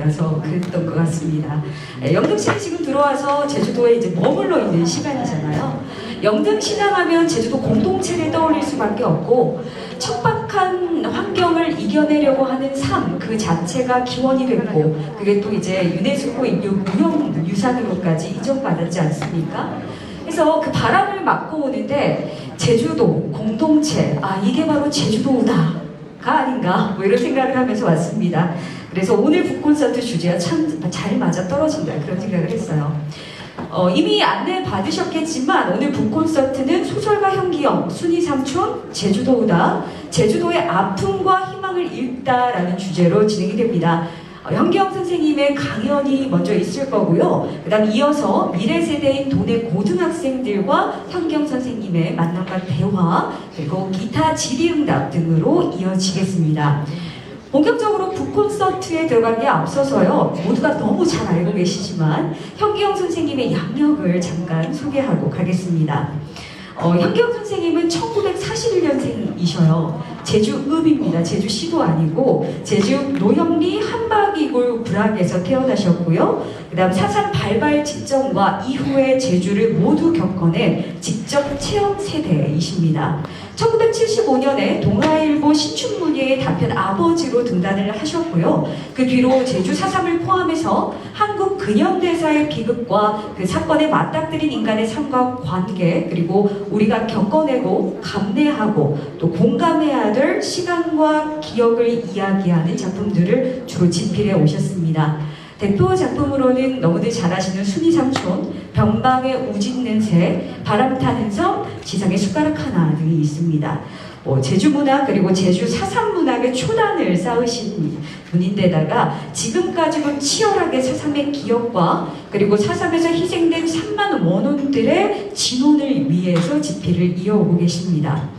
따라서 그랬던 것 같습니다. 영등시에 지금 들어와서 제주도에 이제 머물러 있는 시간이잖아요. 영등 신앙하면 제주도 공동체를 떠올릴 수밖에 없고 척박한 환경을 이겨내려고 하는 삶 그 자체가 기원이 됐고 그게 또 이제 유네스코 무형유산으로까지 인정받았지 않습니까? 그래서 그 바람을 맞고 오는데 제주도 공동체 이게 바로 제주도다가 아닌가 뭐 이런 생각을 하면서 왔습니다. 그래서 오늘 북콘서트 주제와 참 잘 맞아 떨어진다 그런 생각을 했어요. 이미 안내 받으셨겠지만 오늘 북콘서트는 소설가 현기영, 순이 삼촌, 제주도우다, 제주도의 아픔과 희망을 읽다라는 주제로 진행이 됩니다. 현기영 선생님의 강연이 먼저 있을 거고요. 그 다음 이어서 미래 세대인 도내 고등학생들과 현기영 선생님의 만남과 대화, 그리고 기타 질의응답 등으로 이어지겠습니다. 본격적으로 북콘서트에 들어가기에 앞서서요, 모두가 너무 잘 알고 계시지만 현기영 선생님의 양력을 잠깐 소개하고 가겠습니다. 현기영 선생님은 1941년생이셔요. 제주읍입니다. 제주시도 아니고 제주 노형리 한박이골 부락에서 태어나셨고요. 그 다음 4.3 발발 직전과 이후의 제주를 모두 겪어낸 직접 체험 세대이십니다. 1975년에 동아일보 신춘문예에 답변 아버지로 등단을 하셨고요. 그 뒤로 제주 4.3을 포함해서 한국 근현대사의 비극과 그 사건에 맞닥뜨린 인간의 삶과 관계, 그리고 우리가 겪어내고 감내하고 또 공감해야 될 시간과 기억을 이야기하는 작품들을 주로 집필해 오셨습니다. 대표 작품으로는 너무들 잘 아시는 순이 삼촌, 변방의 우짖는 새, 바람 타는 섬, 지상의 숟가락 하나 등이 있습니다. 제주 문학 그리고 제주 4.3 문학의 초단을 쌓으신 분인데다가 지금까지도 치열하게 4.3의 기억과 그리고 4.3에서 희생된 3만 원혼들의 진혼을 위해서 집필을 이어오고 계십니다.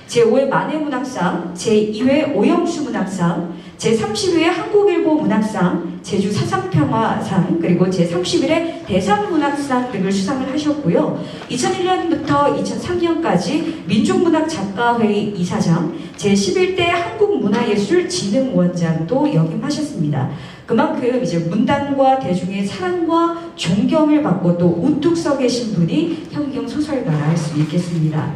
제5회 만해문학상, 제2회 오영수 문학상, 제30회 한국일보 문학상, 제주 4.3 평화상, 그리고 제31회 대상문학상 등을 수상을 하셨고요. 2001년부터 2003년까지 민족문학작가회의 이사장, 제11대 한국문화예술진흥원장도 역임하셨습니다. 그만큼 이제 문단과 대중의 사랑과 존경을 받고 또 우뚝 서 계신 분이 현기영 소설가라 할 수 있겠습니다.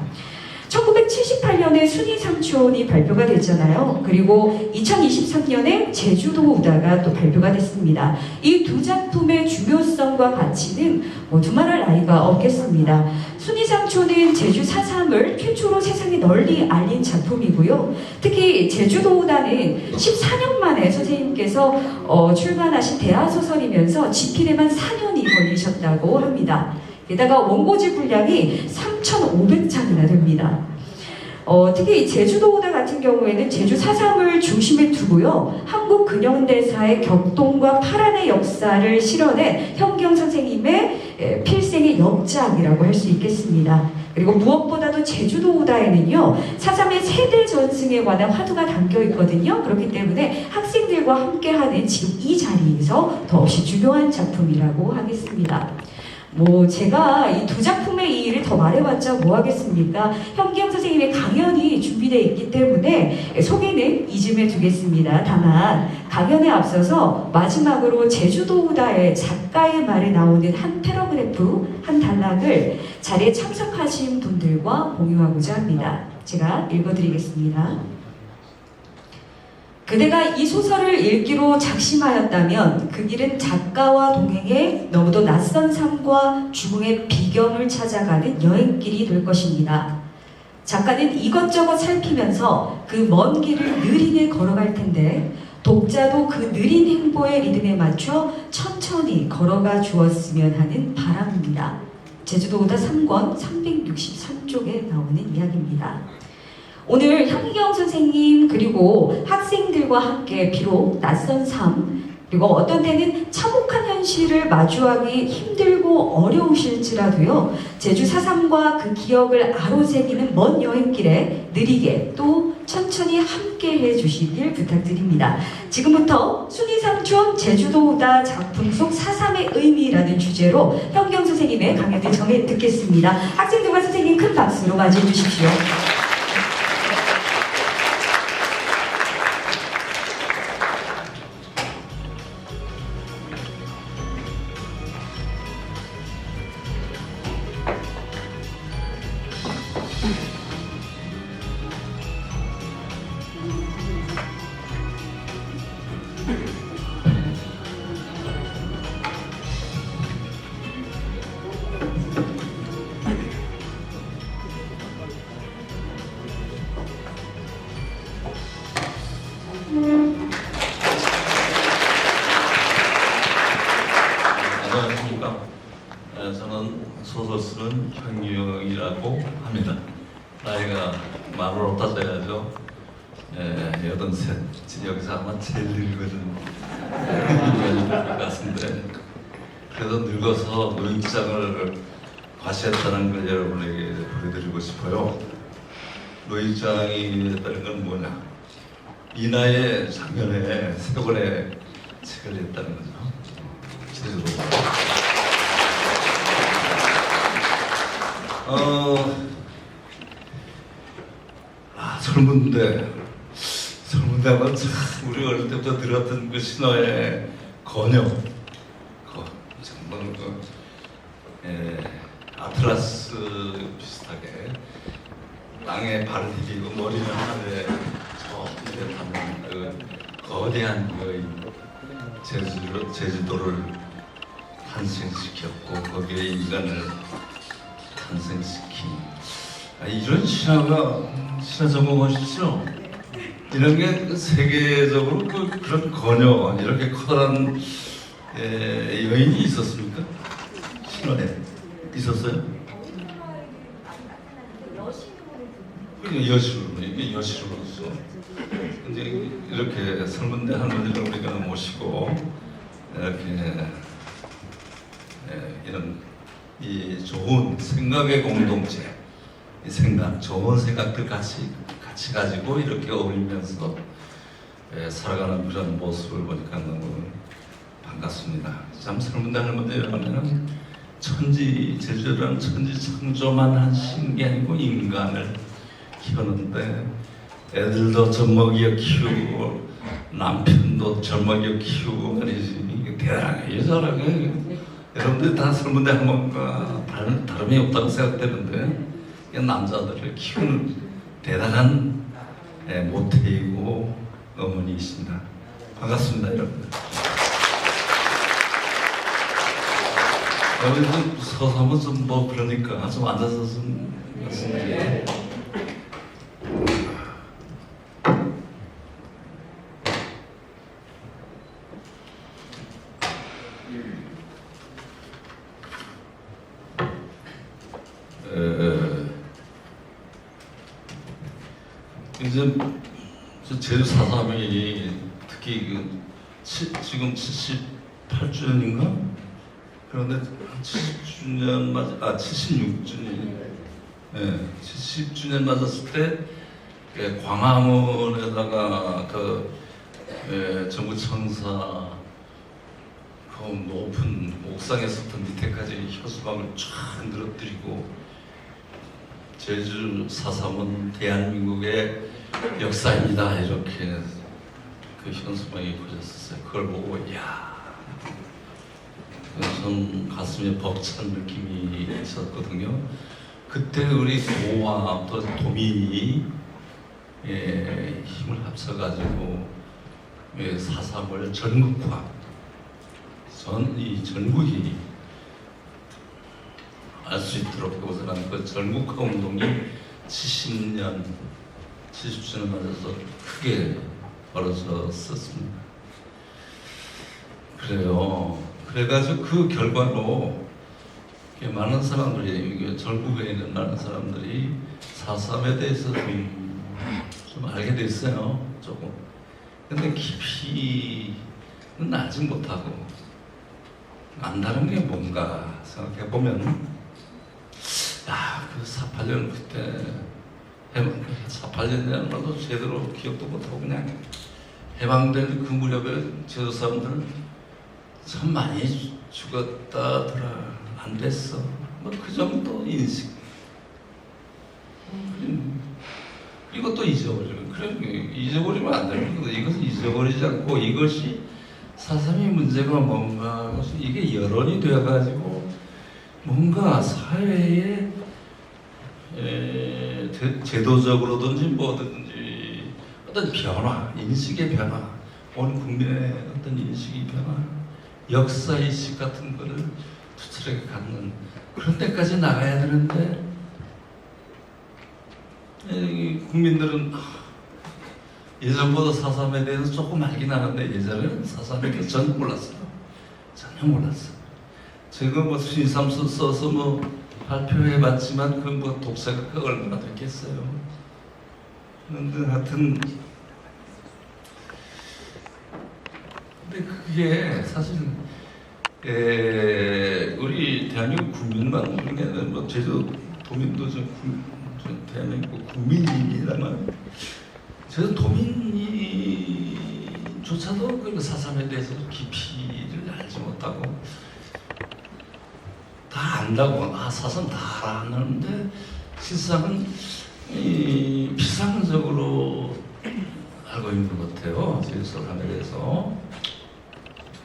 1978년에 순이 삼촌이 발표가 됐잖아요. 그리고 2023년에 제주도 우다가 또 발표가 됐습니다. 이 두 작품의 중요성과 가치는 두말할 나위가 없겠습니다. 순이 삼촌은 제주 4.3을 최초로 세상에 널리 알린 작품이고요. 특히 제주도 우다는 14년 만에 선생님께서 출간하신 대하소설이면서 집필에만 4년이 걸리셨다고 합니다. 게다가 원고지 분량이 3,500장이나 됩니다. 특히 제주도 오다 같은 경우에는 제주 4.3을 중심에 두고요. 한국 근현대사의 격동과 파란의 역사를 실어낸 현기영 선생님의 필생의 역작이라고 할 수 있겠습니다. 그리고 무엇보다도 제주도 오다에는요. 4.3의 세대 전승에 관한 화두가 담겨 있거든요. 그렇기 때문에 학생들과 함께하는 지금 이 자리에서 더없이 중요한 작품이라고 하겠습니다. 제가 이 두 작품의 이의를 더 말해봤자 뭐 하겠습니까? 현기영 선생님의 강연이 준비되어 있기 때문에 소개는 이쯤에 두겠습니다. 다만 강연에 앞서서 마지막으로 제주도 우다의 작가의 말에 나오는 한 패러그래프, 한 단락을 자리에 참석하신 분들과 공유하고자 합니다. 제가 읽어드리겠습니다. 그대가 이 소설을 읽기로 작심하였다면 그 길은 작가와 동행해 너무도 낯선 삶과 죽음의 비경을 찾아가는 여행길이 될 것입니다. 작가는 이것저것 살피면서 그 먼 길을 느리게 걸어갈 텐데 독자도 그 느린 행보의 리듬에 맞춰 천천히 걸어가 주었으면 하는 바람입니다. 제주도 오다 3권 363쪽에 나오는 이야기입니다. 오늘 현기영 선생님 그리고 학생들과 함께 비록 낯선 삶 그리고 어떤 때는 참혹한 현실을 마주하기 힘들고 어려우실지라도요. 제주 4.3과 그 기억을 아로새기는 먼 여행길에 느리게 또 천천히 함께 해주시길 부탁드립니다. 지금부터 순이 삼촌 제주도 오다 작품 속 4.3의 의미라는 주제로 현기영 선생님의 강연을 정해 듣겠습니다. 학생들과 선생님 큰 박수로 맞이해 주십시오. 소설 쓰는 현기영이라고 합니다. 나이가 말로 따져야죠. 83. 여기서 아마 제일 늙은 것 같은데, 그래도 늙어서 노익장을 과시했다는 걸 여러분에게 보여드리고 싶어요. 노익장이 했다는 건 뭐냐? 이 나이에 작년에 세권의 책을 냈다는 거죠. 제주도. 설문대하면 참 우리 어릴 때부터 들었던 그 신화의 건요. 정말 아틀라스 비슷하게 땅에 발을 디디고 머리는 하늘에 저 위에 닿는 그 거대한 제주도를 탄생시켰고 거기에 인간을 탄생시킨 이런 신화 전공하시죠? 이런 게 세계적으로 그런 건요 이렇게 커다란 여인이 있었습니까? 신화에 있었어요? 여신으로 이게 여신으로서 근데 이렇게 설문대 할머니를 우리가 모시고 이렇게 이런 이 좋은 생각의 공동체, 이 생각, 좋은 생각들 같이 가지고 이렇게 어울리면서 살아가는 그런 모습을 보니까 너무 반갑습니다. 참 설문대 할머니라면 제주도라는 천지 창조만 한 신기하고 인간을 키우는데 애들도 젖먹여 키우고 남편도 젖먹여 키우고 말이지 대단하게 잘하게 여러분들 다 설문대 할머니가 다름이 없다고 생각되는데 남자들을 키우는 대단한 모태이고 어머니이십니다. 반갑습니다 여러분들. 여러분들 서서 한번 좀 그러니까 좀 앉아서 좀 말씀드려요. 이제 제주 4.3이 특히 지금 78주년인가? 그런데 70주년 76주년 70주년 맞았을 때 광화문에다가 정부 청사 그 높은 옥상에서부터 밑에까지 효수방을 쫙 늘어뜨리고 제주 4.3은 대한민국의 역사입니다 이렇게 그 현수막이 그려졌어요. 그걸 보고 전 가슴에 벅찬 느낌이 있었거든요. 그때 우리 도와 또 도민이 힘을 합쳐가지고 4.3을 전국화 이 전국이 알 수 있도록 고생한 그 전국화 운동이 70주년 맞아서 크게 벌어졌었습니다. 그래가지고 그 결과로 많은 사람들이 전국에 있는 많은 사람들이 4.3에 대해서 좀 알게 됐어요. 조금. 근데 깊이는 알지 못하고 안다는 게 뭔가 생각해 보면 그 4.8년 그때 4.8년이라는 것도 제대로 기억도 못하고 그냥 해방된 그 무렵에 제주 사람들 참 많이 죽었다더라 안 됐어 그 정도 인식 이것도 잊어버리면 안 되는 거거든. 이것은 잊어버리지 않고 이것이 4.3의 문제가 뭔가 이게 여론이 되어가지고 뭔가 사회에 제도적으로든지 뭐든지 어떤 변화, 인식의 변화, 온 국민의 어떤 인식의 변화, 역사의식 같은 거를 투철하게 갖는 그런 데까지 나가야 되는데 국민들은 예전보다 4.3에 대해서 조금 알긴 하는데 예전에는 4.3에 대해서 전혀 몰랐어요. 전혀 몰랐어요. 제가 신삼수 써서 발표해봤지만 그 뭐 독서가 그 얼마나 됐겠어요. 그런데 하여튼 근데 그게 사실 우리 대한민국 국민만 중에는 뭐 제주 도민도 저 대한민국 국민입니다만 제주 도민이조차도 그 4.3에 대해서 깊이를 알지 못하고 다 안다고 4.3 다 아는데 실상은 비상적으로 알고 있는 것 같아요. 제주 4.3에 대해서.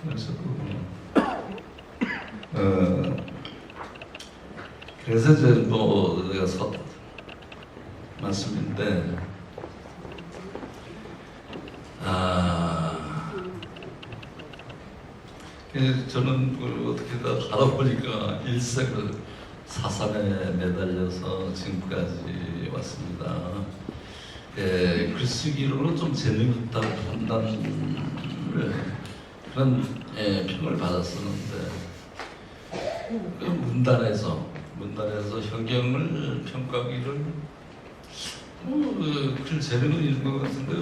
그래서 그래서 이제 뭐 내가 말씀인데 저는 어떻게 하다 보니까 일생을 4.3에 매달려서 지금까지 왔습니다. 글쓰기로는 좀 재능이 있다고 판단을 그런 평을 받았었는데 그 문단에서 현경을 평가하기를 글 재능은 있는 것 같은데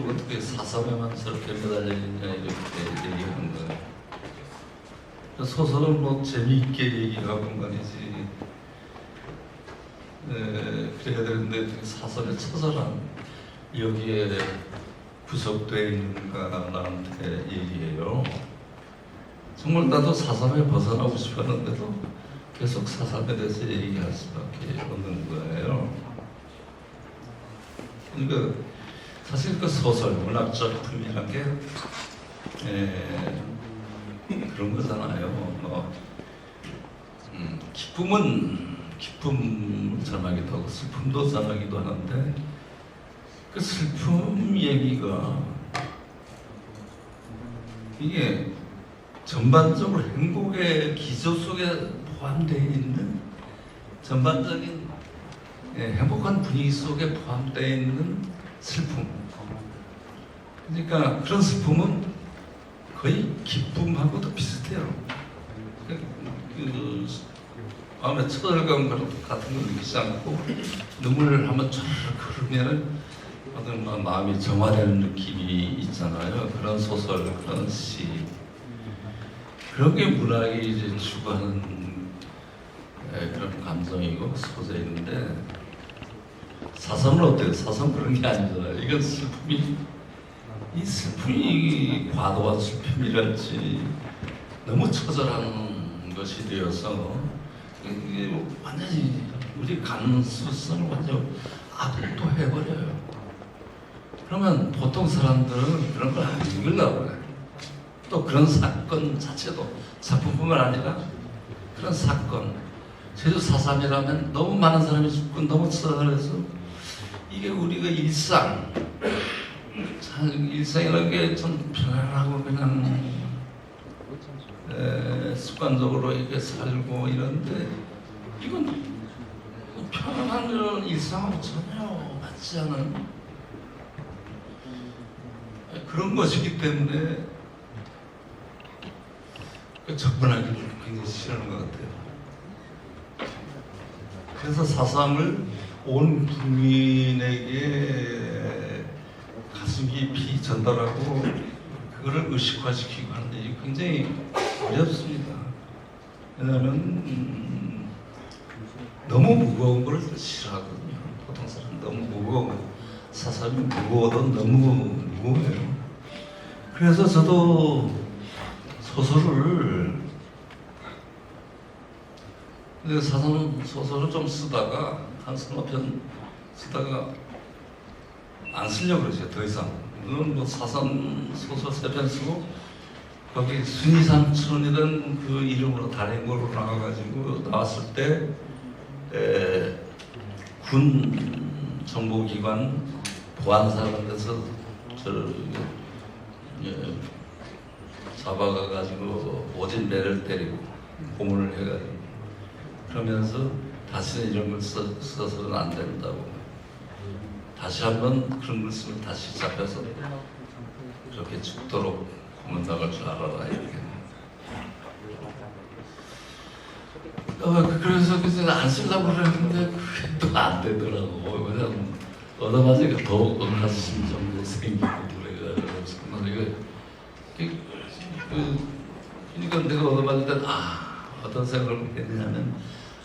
어떻게 4.3에만 저렇게 매달려 있냐 이렇게 얘기하는 거예요. 소설은 뭐 재미있게 얘기하고 말이지 그래야 되는데 4.3의 처절한 여기에 구속되어 있는가 나한테 얘기해요. 정말 나도 4.3에 벗어나고 싶었는데도 계속 4.3에 대해서 얘기할 수밖에 없는 거예요. 그러니까 사실 그 소설, 문학 작품이라는 게 그런 거잖아요. 기쁨은 기쁨을 전하기도 하고 슬픔도 전하기도 하는데 그 슬픔 얘기가 이게 전반적으로 행복의 기조 속에 포함되어 있는 전반적인 행복한 분위기 속에 포함되어 있는 슬픔. 그러니까 그런 슬픔은 거의 기쁨하고도 비슷해요. 마음에 처절감 같은 걸 느끼지 않고 눈물을 한번 쫙 흐르면 어떤 마음이 정화되는 느낌이 있잖아요. 그런 소설, 그런 시, 그런 게 문학이 이제 추구하는 그런 감정이고 소재인데 4.3은 어때요? 4.3 그런 게 아니잖아요. 이건 이 슬픔이 과도한 슬픔이랄지 너무 처절한 것이 되어서 이게 완전히 우리 감수성을 완전 압도해버려요. 그러면 보통 사람들은 그런 걸 안 읽으려고 그래. 또 그런 사건 자체도 작품뿐만 아니라 그런 사건 제주 4.3이라면 너무 많은 사람이 죽고 너무 처절해서 이게 우리가 일상이라는 게 좀 편안하고 그냥 습관적으로 이렇게 살고 이런데 이건 편안한 그런 일상하고 전혀 맞지 않은 그런 것이기 때문에 접근하기를 굉장히 싫어하는 것 같아요. 그래서 4.3을 온 국민에게 가슴 깊이 전달하고 그거를 의식화시키고 하는데 이게 굉장히 어렵습니다. 왜냐하면 너무 무거운 걸 싫어하거든요. 보통 사람은 너무 무거워. 4.3이 무거워도 너무 무거워요. 그래서 저도 소설을 4.3 소설을 좀 쓰다가 한 서너 편 쓰다가 안 쓰려고 그러죠. 더 이상. 물론 뭐 4.3 소설 3편 쓰고 거기 순이삼촌이던 그 이름으로 단행본으로 나와가지고 나왔을 때 군 정보기관 보안사관 데서 저를 잡아가가지고 오진배를 때리고 고문을 해가지고 그러면서 다시는 이런 걸 써서는 안 된다고 다시 한번 그런 걸 쓰면 다시 잡혀서 그렇게 죽도록 고문 당할 줄 알아라 이렇게 그래서 안 쓰려고 그랬는데 그게 또 안 되더라고. 그냥 얻어맞으니까 더 억하신 점도 생기고 그래가지고 그러니까 내가 얻어맞을 때 어떤 생각을 했냐면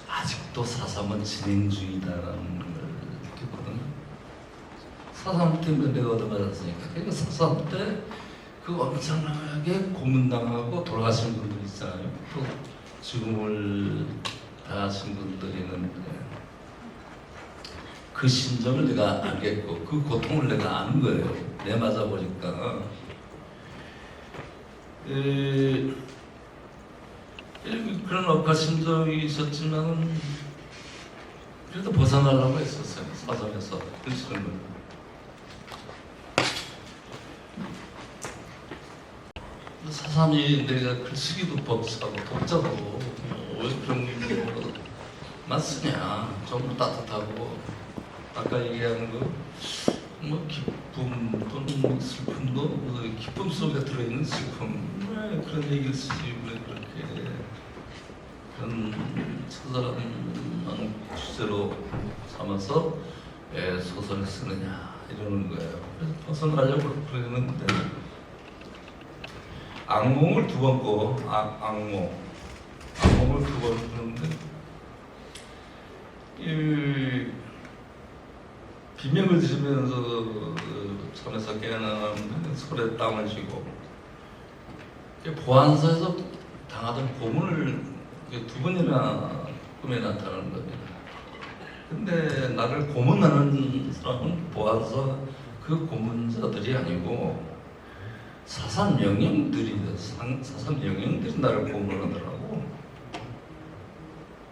아직도 사삼은 진행 중이다라는 걸 느꼈거든. 사삼 때문에 내가 얻어맞았으니까. 그러니까 사삼 때 그 엄청나게 고문당하고 돌아가신 분들 있잖아요. 또 죽음을 당하신 분들이 있는데 그 심정을 내가 알겠고 그 고통을 내가 아는 거예요. 내 맞아 보니까 그런 억하 심정이 있었지만 그래도 벗어나려고 했었어요. 사점에서 그런 걸. 사삼이 내가 글쓰기도 벅차고 독자도 왜 그런 거 맞쓰냐. 좀 따뜻하고 아까 얘기한 거 뭐 기쁨 또는 슬픔도 기쁨 속에 들어있는 슬픔 그런 얘기를 쓰지 왜 그렇게 그런 처절한 주제로 삼아서 소설을 쓰느냐 이러는 거예요. 그래서 벗어나려고 그러는데 악몽을 두 번 꿔. 악몽을 두 번 꾸는데 비명을 지르면서 잠에서 깨어나는데 손에 땀을 쥐고 보안소에서 당하던 고문을 두 번이나 꿈에 나타나는 겁니다. 근데 나를 고문하는 사람은 보안소 그 고문자들이 아니고 사삼 영령들이 나를 고문하더라고.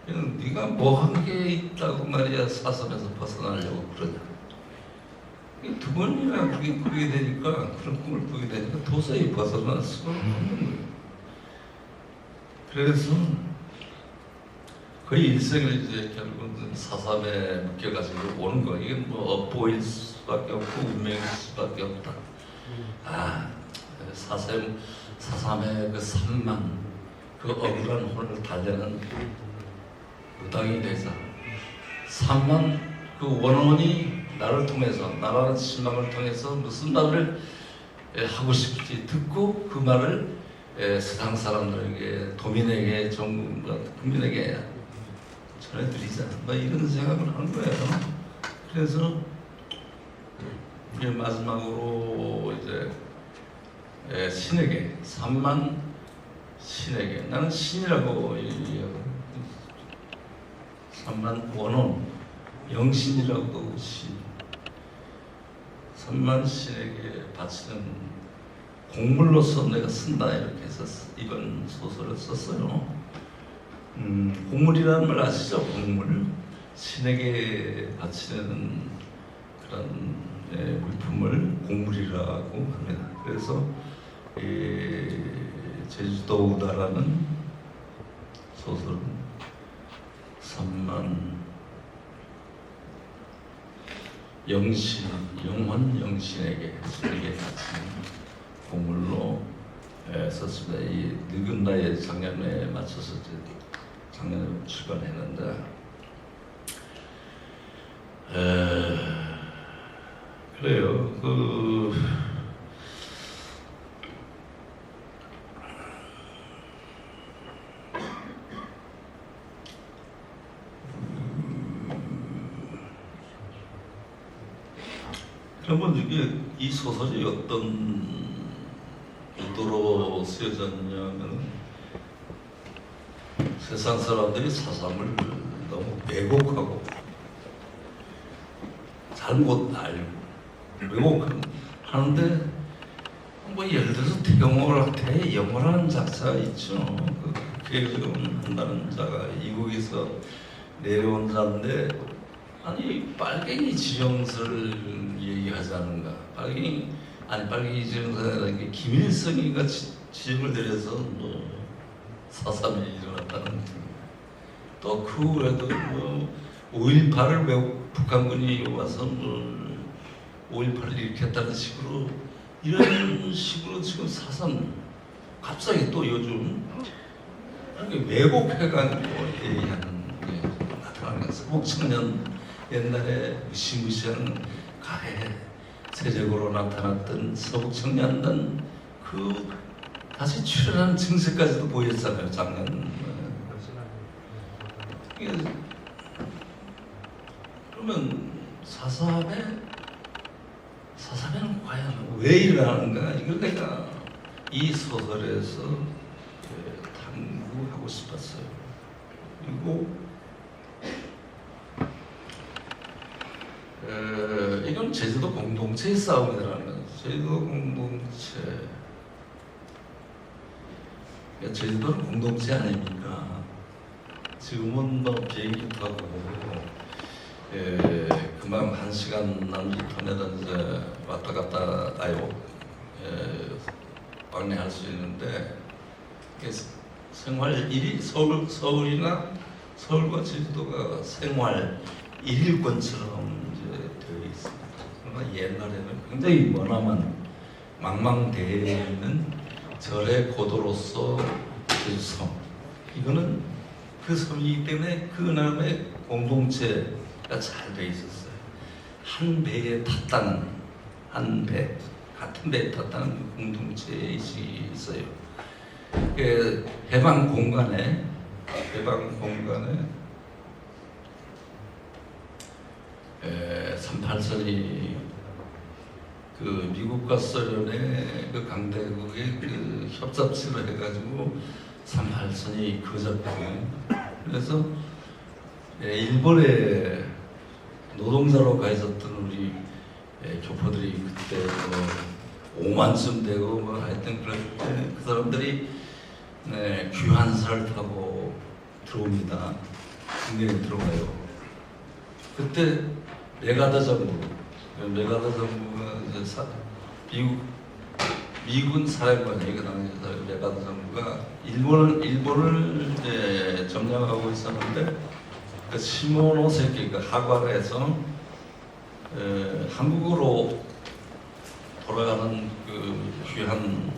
네가 뭐 한 게 있다고 말이야 사삼에서 벗어나려고 그러냐. 두 번이나 그게 꾸게 되니까 그런 꿈을 꾸게 되니까 도저히 벗어날 수가 없는 거예요. 그래서 거의 일생을 이제 결국은 사삼에 묶여가지고 오는 거. 이게 뭐 업보일 수밖에 없고 운명일 수밖에 없다. 사삼의 그 산만 그 억울한 혼을 달래는 무당이 되자 산만 그 원혼이 나를 통해서 나라는 신망을 통해서 무슨 말을 하고 싶을지 듣고 그 말을 세상 사람들에게 도민에게 정부가 국민에게 전해드리자 뭐 이런 생각을 하는 거예요. 그래서 이제 마지막으로 이제 신에게 산만 신에게 나는 신이라고 얘기하고 산만 원혼 영신이라고 신 산만 신에게 바치는 곡물로서 내가 쓴다 이렇게 해서 이번 소설을 썼어요. 곡물이라는 말 아시죠? 곡물 신에게 바치는 그런 물품을 곡물이라고 합니다. 그래서 제주도 우다라는 소설은 산만 영신, 영혼 영신에게 신에게 바치는 곡물로 썼습니다. 이 늙은 나이에 작년에 맞춰서 작년에 출간했는데 그래요. 그러면 이게 이 소설이 어떤 의도로 쓰여졌냐면 세상 사람들이 사삼을 너무 왜곡하고 잘못 알고 왜곡하는데 뭐 예를 들어서 대영호라는 작자가 있죠. 한다는 자가 이국에서 내려온 자인데 아니 빨갱이 지정서를 얘기하지 않은가? 빨갱이 지정서라는 게 김일성이가 지정을 내려서 뭐 사삼이 일어났다는 또 그 후에도 뭐 5.18을 왜 북한군이 와서 뭐 5.18을 일으켰다는 식으로 이런 식으로 지금 사삼 갑자기 또 요즘 이렇게 왜곡해가지고 얘기하는 게 나타나는 거예요. 서북청년 옛날에 무시무시한 가해 세력으로 나타났던 서북청년단 그 다시 출현하는 증세까지도 보였잖아요. 작년. 그러면 사삼에는 과연 왜 일어나는가? 이걸 내가 이 소설에서 탐구하고 싶었어요. 그리고 이건 제주도 공동체의 싸움이라는 거예요. 제주도 공동체. 제주도는 공동체 아닙니까? 지금은 뭐 비행기 타고 금방 1시간 남짓턴에다 이제 왔다 갔다 왕래할 수 있는데 생활 1위 서울이나 서울과 제주도가 생활 1일권처럼 이제 되어 있습니다. 그러나 옛날에는 굉장히 머나먼 망망대해에 있는 절의 고도로서 제주섬, 이거는 그 섬이기 때문에 그 나름의 공동체가 잘 되어 있었어요. 한 배에 탔다는, 한 배, 같은 배에 탔다는 공동체의식이 있어요. 해방 공간에 38선이 그 미국과 소련의 그 강대국의 그 협잡지로 해가지고 38선이 거졌고요. 그래서 일본의 노동자로 가 있었던 우리 교포들이 그때 뭐 5만쯤 되고 뭐 하여튼 그럴 때 그 사람들이 귀환선을 타고 들어옵니다. 국내에 들어가요. 그때 메가더 정부가 이제 미군 사령관이 그 당시에 메가더 정부가 일본을 이제 점령하고 있었는데 그 시모노세키 그 하관에서 한국으로 돌아가는 그 귀한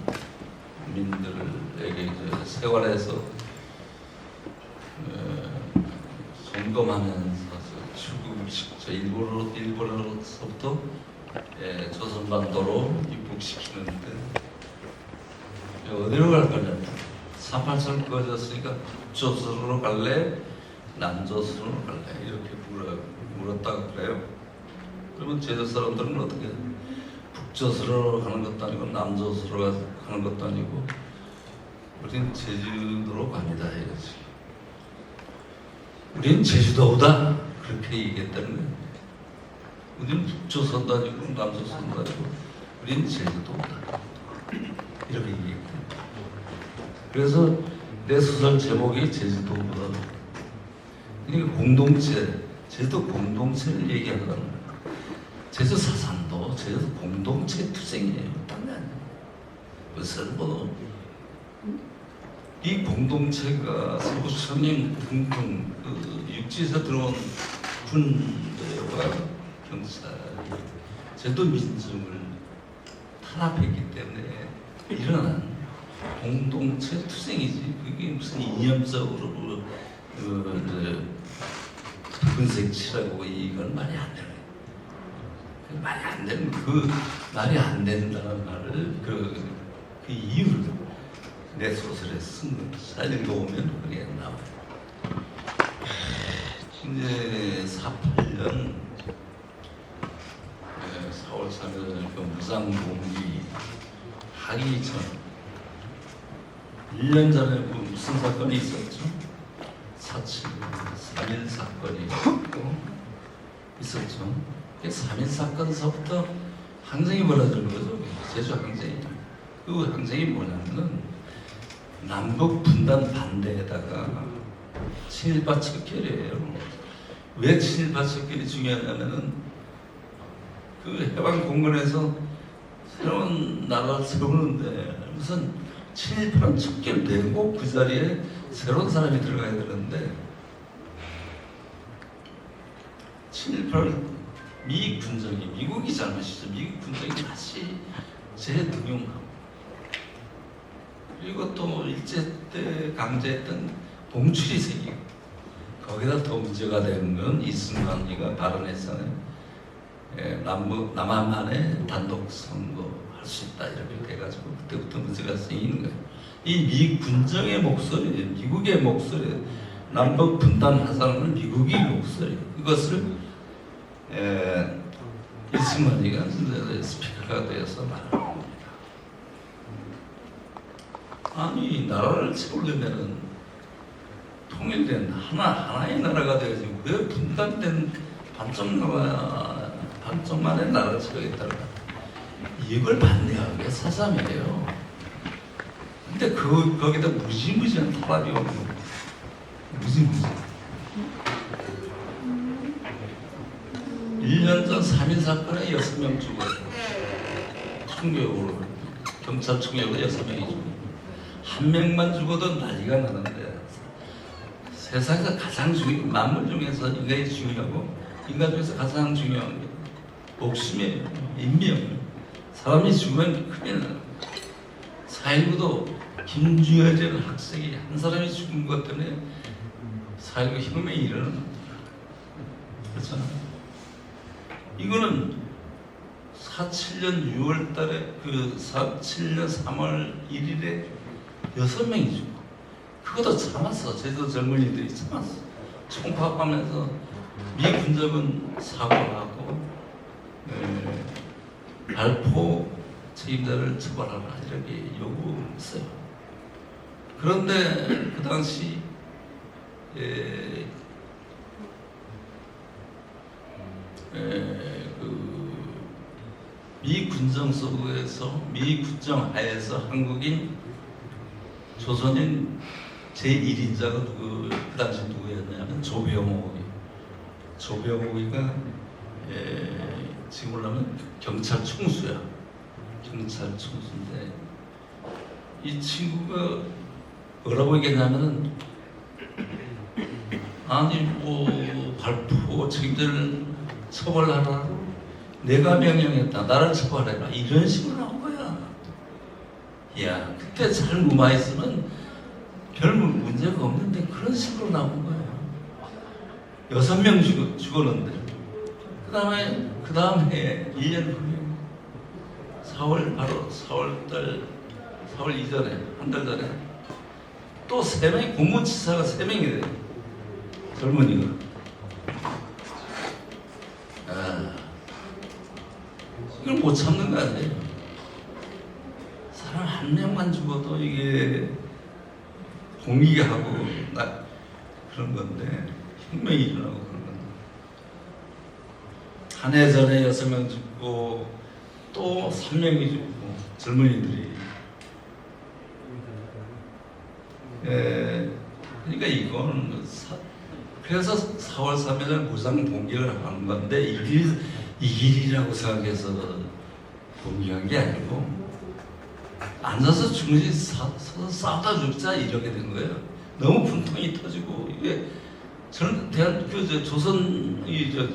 민들에게 이제 세관에서 점검하면서 추구시켜 일본으로부터 조선반도로 입국시키는데 어디로 갈 거냐? 38선 꺼졌으니까 북조선으로 갈래? 남조선으로 갈래? 이렇게 물었다고 그래요. 그러면 제주 사람들은 어떻게 북조선으로 가는 것도 아니고 남조선으로 가는 것도 아니고 우린 제주도로 갑니다 이거지. 우린 제주도다 그렇게 얘기했다는 거예요. 우리는 북조선도 아니고 남조선도 아니고 우린 제주도다 이렇게 얘기했대요. 그래서 내 소설 제목이 제주도보다 그러니까 공동체, 제주도 공동체를 얘기하는 거예요. 제주 사산도 제주 공동체 투쟁이에요. 딴 게 아니에요. 무슨 이 공동체가 서구청년 등등 그 육지에서 들어온 군대와 경찰이 제도 민중을 탄압했기 때문에 일어난 공동체 투쟁이지. 그게 무슨 이념적으로 붉은색 칠하고 이건 말이 안 되는. 말이 안 되는 그 말이 안 된다는 말을 그 이유를 내 소설에 쓴 거예요. 잘 읽어보면 그게 나와요. 이제 48년 4월 3일 그 무상봉기 하기 전 1년 전에 그 무슨 사건이 있었죠? 3.1 사건이 있었죠. 3.1 사건서부터 항쟁이 벌어진 거죠. 제주 항쟁이. 그 항쟁이 뭐냐면은 남북 분단 반대에다가 친일파 척결이에요. 왜 친일파 척결이 중요하냐면은 그 해방 공간에서 새로운 나라를 세우는데 무슨 친일파는 척결되고 그 자리에 새로운 사람이 들어가야 되는데 친일파를 미 군정이 미국이 잘못이죠. 미국 군정이 다시 재등용하고 그리고 또 일제 때 강제했던 봉출이 생기고 거기다 더 문제가 되는 건 이승만이가 발언했잖아요. 남한만의 단독 선거 할 수 있다 이렇게 돼가지고 그때부터 문제가 생기는 거예요. 이 미군정의 목소리, 미국의 목소리, 남북 분단하자는 미국의 목소리, 이것을 이승만이가 스피커가 되어서 말합니다. 아니 나라를 세우려면은 통일된 하나의 나라가 되어야지 왜 분단된 반쪽만의 나라를 세우겠다는 이걸 반대하는 게 사삼이에요. 근데 거기다 무지무지한 탄압이 오는 거예요. 무지무지. 1년 전 3.1 사건에 6명 죽었고 총격으로 경찰 총격으로 6명이 죽고 한 명만 죽어도 난리가 나는데 세상에서 가장 중요한 만물 중에서 인간이 중요하고 인간 중에서 가장 중요한 게 목숨이에요. 인명. 사람이 죽으면 큰일 나요. 4.19도 김주여제는 학생이 한 사람이 죽은 것 때문에 4.19 혁명이 일어나는 그렇잖아요. 이거는 47년 6월 달에 47년 3월 1일에 6명이 죽고 그것도 참았어. 제주도 젊은이들이 참았어. 총파업하면서 미 군정은 사과하고 발포 책임자를 처벌하라 이렇게 요구했어요. 그런데 그 당시 미 군정 속에서 미 군정 하에서 한국인 조선인 제1인자가 그 당시 누구였냐면 조병옥이가 지금 올라면 경찰 총수야. 경찰 총수인데 이 친구가 뭐라고 얘기했냐면은 아니 뭐 발포 책임자를 처벌하라고 내가 명령했다. 나를 처벌해라. 이런 식으로 나온 거야. 야, 그때 잘 무마했으면 별 문제가 없는데 그런 식으로 나온 거예요. 6명 죽었는데 그 다음 해에 1년 후에 4월 이전에 한 달 전에 또 3명 공무치사가 3명이 돼요. 젊은이가. 이걸 못 참는 거 아니에요. 사람 한 명만 죽어도 이게 공익하고 그런 건데 혁명이 일어나고 그런 건데 한 해 전에 6명 죽고 또 3명이 죽고 젊은이들이 그러니까 이거는 그래서 4월 3일날 무상 봉기를 하는 건데 이 길이라고 생각해서 봉기한 게 아니고 앉아서 죽는지 서서 싸우다 죽자 이렇게 된 거예요. 너무 분통이 터지고 이게 저는 조선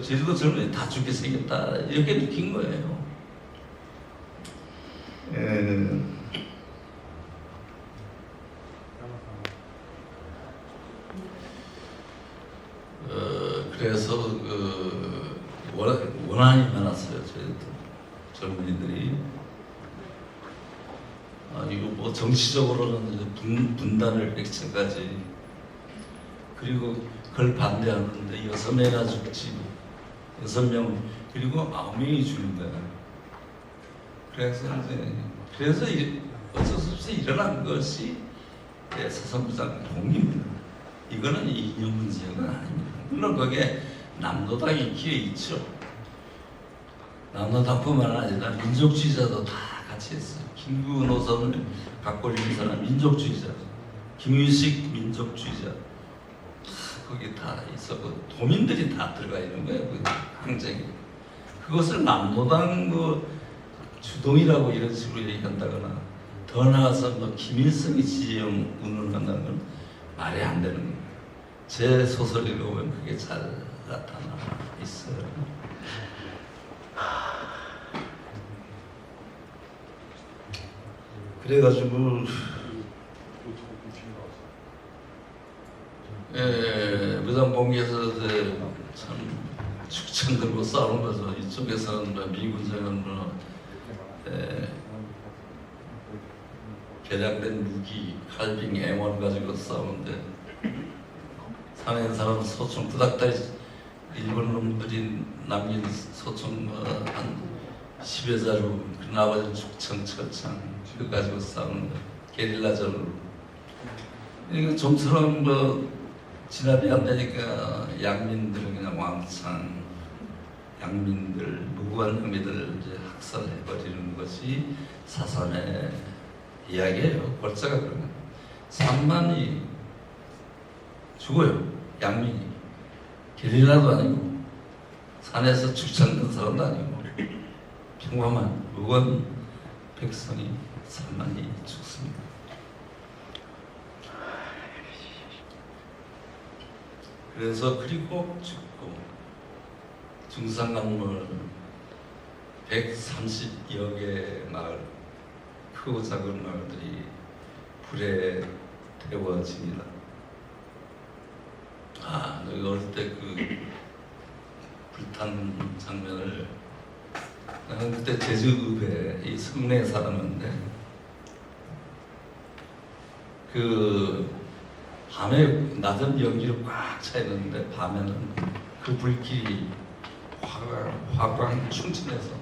제주도 젊은이 다 죽게 생겼다 이렇게 느낀 거예요. 그래서 원한이 많았어요. 저희 젊은이들이. 이거 뭐 정치적으로는 분단을 획책까지 그리고 그걸 반대하는데 6명이나 죽지 6명 그리고 9명이 죽는 거야. 그래서 어쩔 수 없이 일어난 것이 사상부장 봉입니다. 이거는 이념 문제가 아닙니다. 물론 거기에 남노당이 기에 있죠. 남노당뿐만 아니라 민족주의자도 다 같이 했어요. 김구 노선을 갖고 있는 사람 민족주의자, 김유식 민족주의자 다 거기 다 있었고 도민들이 다 들어가 있는 거예요. 그 항쟁이. 그것을 남노당 주동이라고 이런 식으로 얘기한다거나 더 나아가서 김일성이 지지형 운운한다는 건 말이 안 되는 거예요. 제 소설 읽어보면 그게 잘 나타나 있어요. 그래가지고 무장봉기에서 참 축창 들고 싸우는 거죠. 이쪽에서는 뭐 미군정은 뭐 개량된 무기, 칼빙, M1 가지고 싸우는데 산에 있는 사람은 소총 부닥다리 일본 놈들이 남긴 소총 한 10여 자루 그 나머지는 축창, 철창 그거 가지고 싸우는 거 게릴라전으로. 이거 좀처럼 뭐 진압이 안 되니까 양민들은 그냥 왕창 양민들, 무고한 양민들을 이제 학살해버리는 것이 사삼의 이야기예요. 골자가 그런 거예요. 3만이 죽어요. 양민이. 게릴라도 아니고 산에서 축창든 사람도 아니고 평범한 무고한 백성이 3만이 죽습니다. 그래서 그리고 죽고 중산간물 130여 개 마을, 크고 작은 마을들이 불에 태워집니다. 너희 어릴 때 그 불탄 장면을, 나는 그때 제주읍에 이 성내에 살았는데 그 밤에 낮은 연기로 꽉 차 있는데 밤에는 그 불길이 화광 충천해서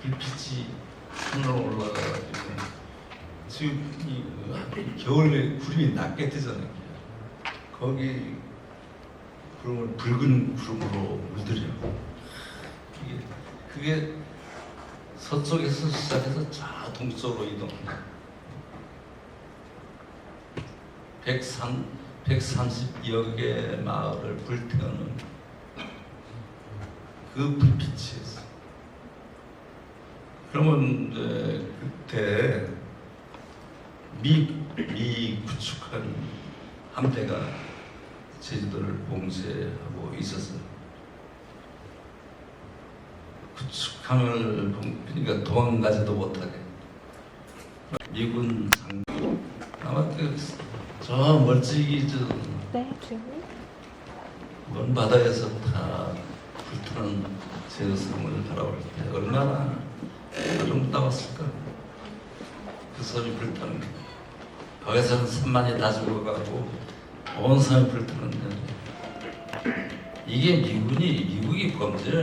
불빛이 하늘로 올라가가지고 지금 이 겨울에 구름이 낮게 뜨잖아요. 거기 구름을 붉은 구름으로 물들여요. 그게 서쪽에서 시작해서 저 동쪽으로 이동합니다. 130여 개 마을을 불태우는 그 불빛이었어요. 그러면 이제 그때 미 구축한 함대가 제주도를 봉쇄하고 있었어요. 구축함을 그러니까 도망가지도 못하게 미군 장교 아마 저 멀찍이 먼 바다에서 다 불타는 제주섬을 바라볼 때 얼마나 아름다웠을까. 그 섬이 불타는 게 거기서는 3만이 다 죽어가고 온 섬이 불타는데 이게 미국이 범죄예요.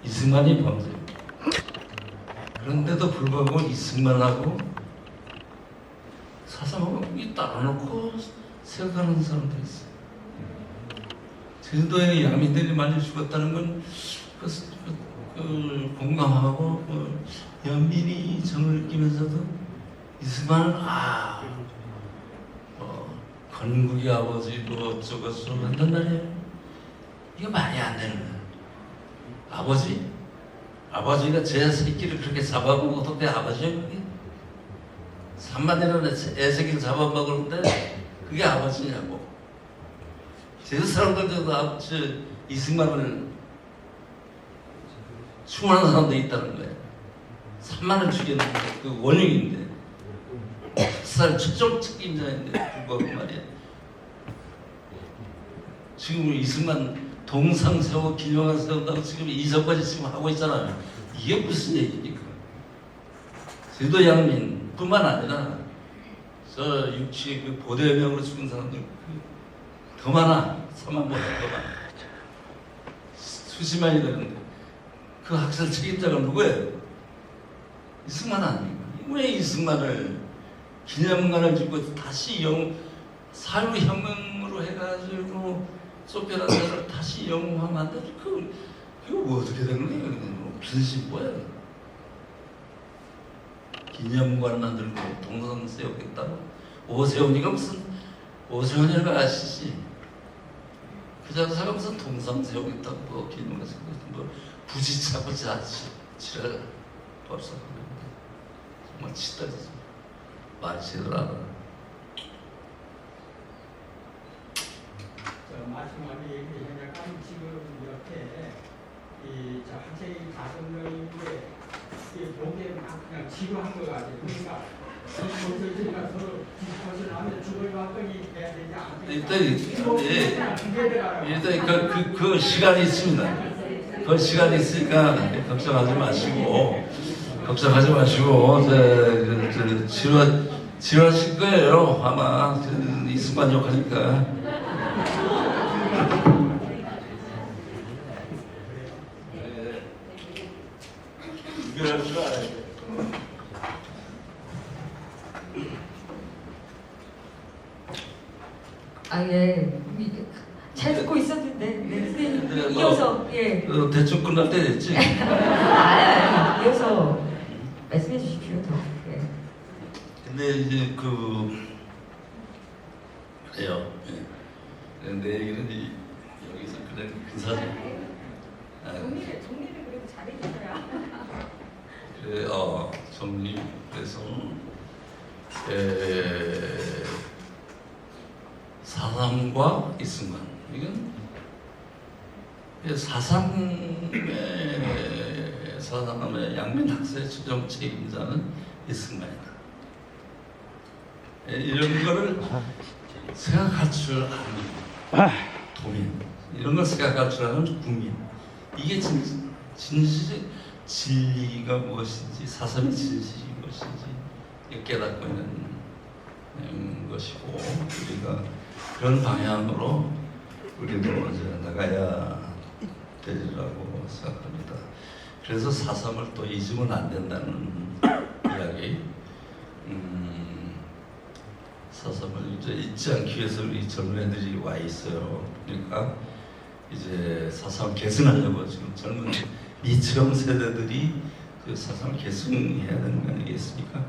이승만이 범죄예요. 그런데도 불구하고 이승만하고 사상하고 따라놓고 생각하는 사람도 있어요. 제주도에 양민들이 많이 죽었다는 건 공감하고 연민이 정을 느끼면서도 이승만은 건국의 아버지 뭐 어쩌고저쩌고 한단 말이에요. 이거 말이 안 되는 거예요. 아버지가 제 새끼를 그렇게 잡아먹어도 내 아버지예요. 그게 3만이라는 애새끼를 잡아먹었는데 그게 아버지냐고. 제주 사람들도 이승만을 충원하는 사람도 있다는 거예요. 3만을 죽였는데 그 원흉인데 학살 최종 책임자인데 불구하고 말이야. 지금 이승만 동상 세우고 기념관 세운다고 지금 이전까지 지금 하고 있잖아요. 이게 무슨 얘기입니까? 제주도 양민뿐만 아니라 저 육지 그 보대명으로 죽은 사람들 더 많아. 3만보다 더 많아. 수십만이 되는데 그 학살 책임자가 누구예요? 이승만 아닙니까? 왜 이승만을 기념관을 짓고 다시 사유혁명으로 해가지고 쫓겨난 자를 다시 영웅하면 안 되지? 그거 어떻게 된 거예요? 빈신보야. 기념관 만들고 동상 세우겠다고? 오세훈이가 무슨 오세훈이라고 아시지? 그 장사가 무슨 동상 세우겠다고 기념관 세우겠다고 뭐 부지차고 지랄 법사하고 정말 치다지 말이 제대로 안 하나. 마지막에 얘기하자면 지금 옆에 학생이 5명인데 이 보기에는 그냥 지루한 거 같아요. 그러니까 벗어지니까 서로 벗어나면 죽을 각성이 돼야 되지 않습니까? 일단 그 시간이 있습니다. 그 시간이 있으니까 걱정하지 마시고 지루하실 거예요. 아마 이 순간 욕하니까. 그럴 줄 알아요. 예. 잘 듣고 있었는데, 네, 선생님. 네, 이어서, 예. 대충 끝날 때 됐지? 이어서 말씀해 주십시오, 더. 예. 근데 이제 그래요. 예. 내 얘기는 여기서 그냥 근사죠. 정리를 그래도 잘해주셔야. 그래, 정리. 그래서 사상과 이 순간. 이건 사상의 양면학설의 최종 책임자는 이 순간이다. 이런 거를 생각할 줄 아는 도민, 이런 걸 생각할 줄 아는 국민, 이게 진실의 진리가 무엇인지, 사상의 진실이 무엇인지 깨닫고 있는 것이고, 우리가 그런 방향으로 우리도 이제 나가야 되리라고 생각합니다. 그래서 사상을 또 잊으면 안 된다는 이야기. 사상을 이제 잊지 않기 위해서 우리 젊은 애들이 와 있어요. 그러니까 이제 사상을 계승하려고 지금 젊은 이처럼 세대들이 그 사상을 계승해야 되는 거 아니겠습니까?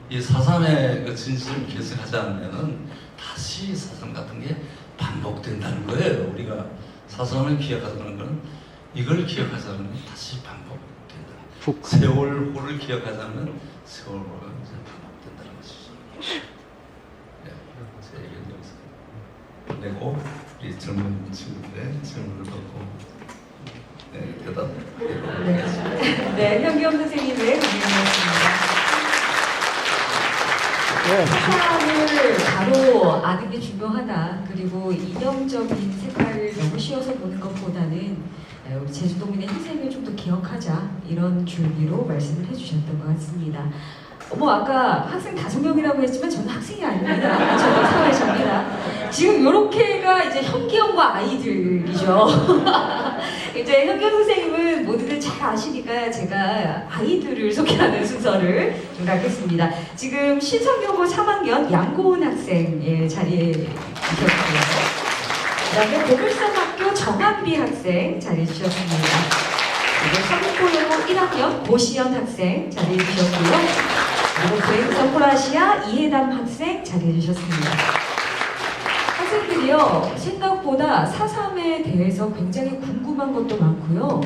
이 사상의 그 진실을 계승하지 않으면은 다시 사상 같은 게 반복된다는 거예요. 우리가 사상을 기억하자는 건 이걸 기억하자는 건 다시 반복된다. 세월호를 기억하자면 세월호가 이제 반복된다는 것이죠. 네, 제 얘기는 여기서 끝내고 우리 젊은 친구들의 질문을 받고 대답. 네, 현기영 선생님의 강연이었습니다. 사상을 바로 아는 게 중요하다. 그리고 이념적인 색깔을 너무 씌워서 보는 것보다는 우리 제주도민의 희생을 좀 더 기억하자, 이런 줄기로 말씀을 해주셨던 것 같습니다. 아까 학생 5명이라고 했지만 저는 학생이 아닙니다. 저도 사회자입니다. 지금 요렇게가 이제 현기영과 아이들이죠. 이제 현기영 선생님은 모두들 잘 아시니까 제가 아이들을 소개하는 순서를 좀 갖겠습니다. 지금 신성여고 3학년 양고은 학생 자리에 주셨고요. 그 다음에 보물섬학교 정한비 학생 자리해 주셨습니다. 그리고 서울고여고 1학년 고시연 학생 자리해 주셨고요. 그리고 브레이크 폴아시아 이해담 학생 자리해 주셨습니다. 학생들이요, 생각보다 4.3에 대해서 굉장히 궁금한 것도 많고요.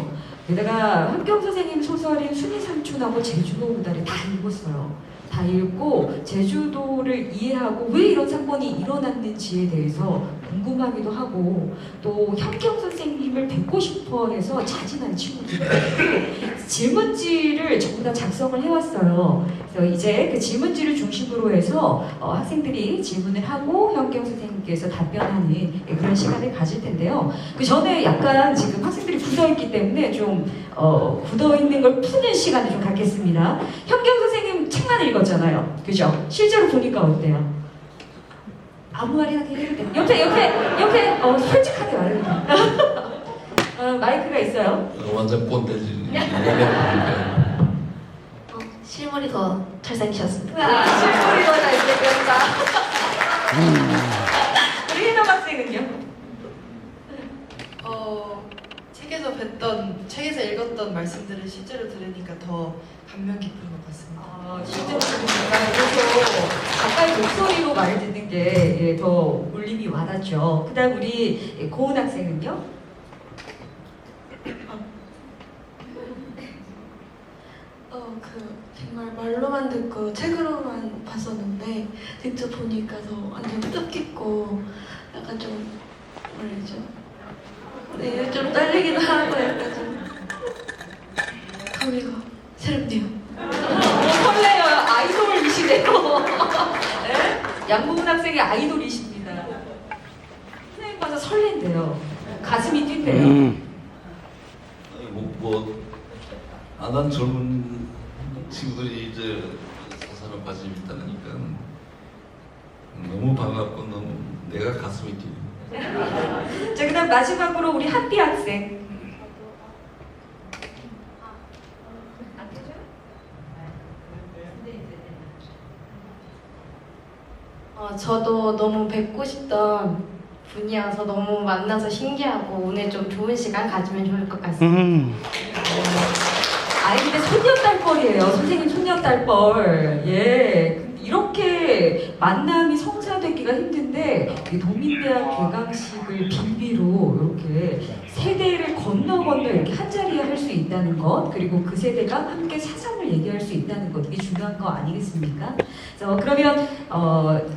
게다가 현경 선생님 소설인 순이삼촌하고 제주도 우달을 다 읽었어요. 다 읽고 제주도를 이해하고 왜 이런 사건이 일어났는지에 대해서 궁금하기도 하고, 또 현경 선생님을 뵙고 싶어 해서 자진한 친구들이 질문지를 전부 다 작성을 해왔어요. 그래서 이제 그 질문지를 중심으로 해서 학생들이 질문을 하고 현경 선생님께서 답변하는 그런 시간을 가질 텐데요. 그 전에 약간 지금 학생들이 굳어있기 때문에 좀 굳어있는 걸 푸는 시간을 좀 갖겠습니다. 현경 선생님 책만 읽었잖아요. 그죠? 실제로 보니까 어때요? 아무 말이나 해도 돼. 옆에 솔직하게 말해도 돼. 마이크가 있어요. 완전 꼰대지. 실물이 더 잘생기셨습니다. 실물이 더 잘생겼다. 우리 혜남 학생은요? 책에서 읽었던 말씀들을 실제로 들으니까 더 감명 깊은 것 같습니다. 실제로 들으니까 그래서 가까이 목소리로 말을 듣는 게 더 울림이 와닿죠. 그다음 우리 고은 학생은요? 정말 말로만 듣고 책으로만 봤었는데 직접 보니까 더 완전 뜻깊고 약간 좀 뭐라죠? 네, 좀 떨리기도 하고 약간 좀 소리가 새롭네요. 설레요. 아이돌이시네요. 양봉은 학생의 아이돌이십니다. 선생님 봐서 설렌대요. 가슴이 뛴대요. 아니, 난 젊은 친구들이 이제 사사로 관심이 있다니까 너무 반갑고 너무 내가 가슴이 뛰네. 자, 그다음 마지막으로 우리 한비 학생. 저도 너무 뵙고 싶던 분이어서 너무 만나서 신기하고 오늘 좀 좋은 시간 가지면 좋을 것 같습니다. 아니 근데 손녀딸뻘이에요. 선생님 손녀딸뻘. 예. 이렇게 만남이 성사되기가 힘든데 이 동민대학 개강식을 빌미로 이렇게 세대를 건너 이렇게 한 자리에 할 수 있다는 것, 그리고 그 세대가 함께 사상을 얘기할 수 있다는 것, 이게 중요한 거 아니겠습니까? 그러면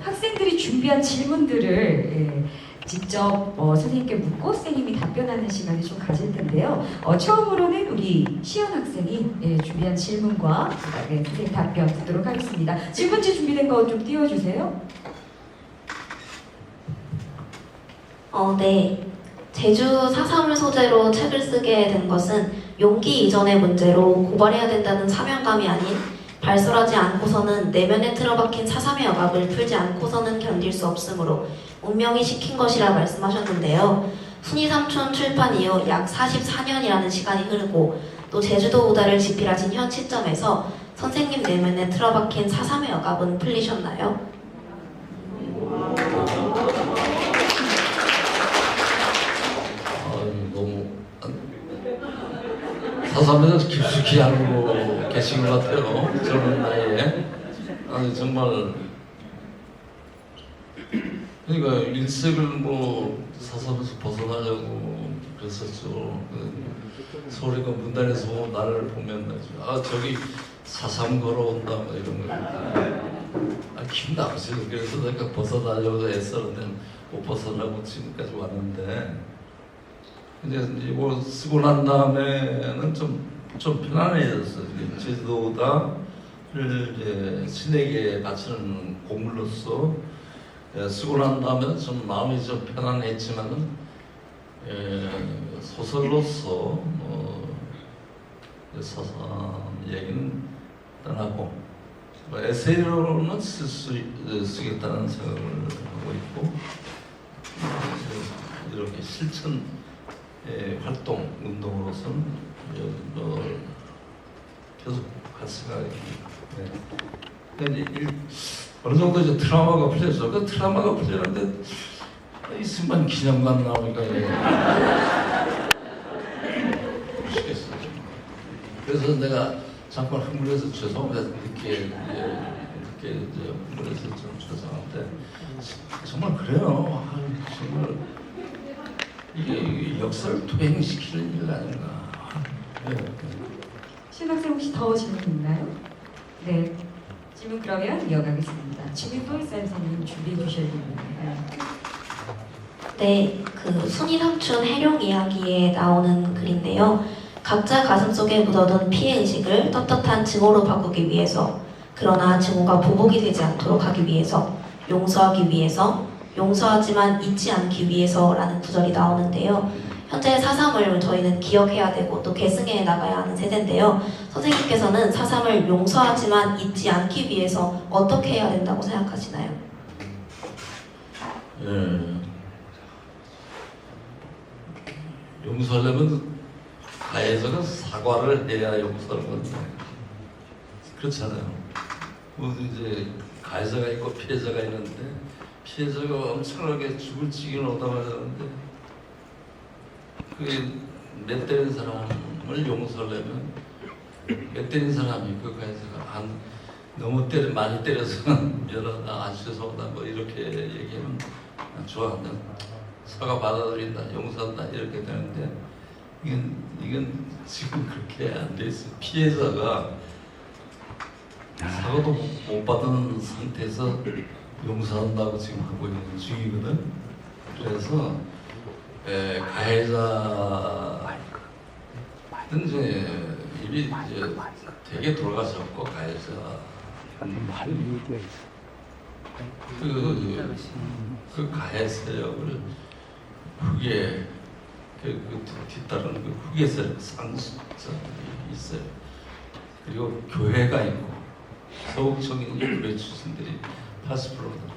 학생들이 준비한 질문들을 직접 선생님께 묻고 선생님이 답변하는 시간을 좀 가질 텐데요. 처음으로는 우리 시연 학생이 준비한 질문과 그다음에 선생님 답변 듣도록 하겠습니다. 질문지 준비된 거 좀 띄워주세요. 네. 제주 4.3을 소재로 책을 쓰게 된 것은 용기 이전의 문제로 고발해야 된다는 사명감이 아닌 발설하지 않고서는 내면에 틀어박힌 4.3의 억압을 풀지 않고서는 견딜 수 없으므로 운명이 시킨 것이라 말씀하셨는데요. 순이삼촌 출판 이후 약 44년이라는 시간이 흐르고 또 제주도 우다를 집필하신 현 시점에서 선생님 내면에 틀어박힌 4.3의 억압은 풀리셨나요? 너무 사삼에서 깊숙이 알고 계신 것 같아요. 젊은 나이에. 아니 정말 그러니까 일색을 사삼에서 벗어나려고 그랬었죠. 소리가 문단에서 나를 보면 저기 사삼 걸어온다 이런 거. 기분 나쁘지. 그래서 내가 벗어나려고 애썼는데 못 벗어나고 지금까지 왔는데. 이제 이거 쓰고 난 다음에는 좀 편안해졌어요. 제주도다를 이제 신에게 바치는 곡물로서 쓰고 난 다음에 좀 마음이 좀 편안했지만은 소설로서 사상 얘기는 떠나고 에세이로는 쓰겠다는 생각을 하고 있고 이렇게 실천 활동, 운동으로서는 계속 갈 생각입니다. 근데 어느 정도 이제 트라우마가 풀렸어. 그 트라우마가 풀렸는데 있으면 기념관 나오니까 미치겠어. 그래서 내가 잠깐 흥분해서 죄송합니다. 이렇게 흥분해서 좀 죄송한데 정말 그래요. 정말. 이게 역사를 투행시키는 일 아닌가. 신학생 혹시 더 질문 있나요? 네. 질문 그러면 이어가겠습니다. 지금도 선생님 준비해 주셔야 됩니다. 네, 그 순이삼촌 해룡 이야기에 나오는 글인데요. 각자 가슴속에 묻어둔 피해의식을 떳떳한 증오로 바꾸기 위해서, 그러나 증오가 보복이 되지 않도록 하기 위해서, 용서하기 위해서, 용서하지만 잊지 않기 위해서라는 구절이 나오는데요. 현재 4.3을 저희는 기억해야 되고 또 계승해 나가야 하는 세대인데요. 선생님께서는 4.3을 용서하지만 잊지 않기 위해서 어떻게 해야 된다고 생각하시나요? 용서하려면 가해자가 사과를 해야 용서하는 건데 그렇잖아요. 이제 가해자가 있고 피해자가 있는데 피해자가 엄청나게 죽을 지경을 얻어맞았는데 그게 몇 때린 사람을 용서하려면 몇 때린 사람이 그 가해자가 너무 많이 때려서 미안하다, 안 죄송하다 이렇게 얘기하면 좋아한다, 사과 받아들인다, 용서한다 이렇게 되는데 이건 지금 그렇게 안 돼 있어. 피해자가 사과도 못 받은 상태에서 용서한다고 지금 하고 있는 중이거든. 그래서 가해자는 이제 이미 되게 돌아가셨고 가해자 그 가해 세력을 흑에 뒤따르는 그 흑의 세력 상수자들이 있어요. 그리고 교회가 있고 서북적인 교회 출신들이 80%다.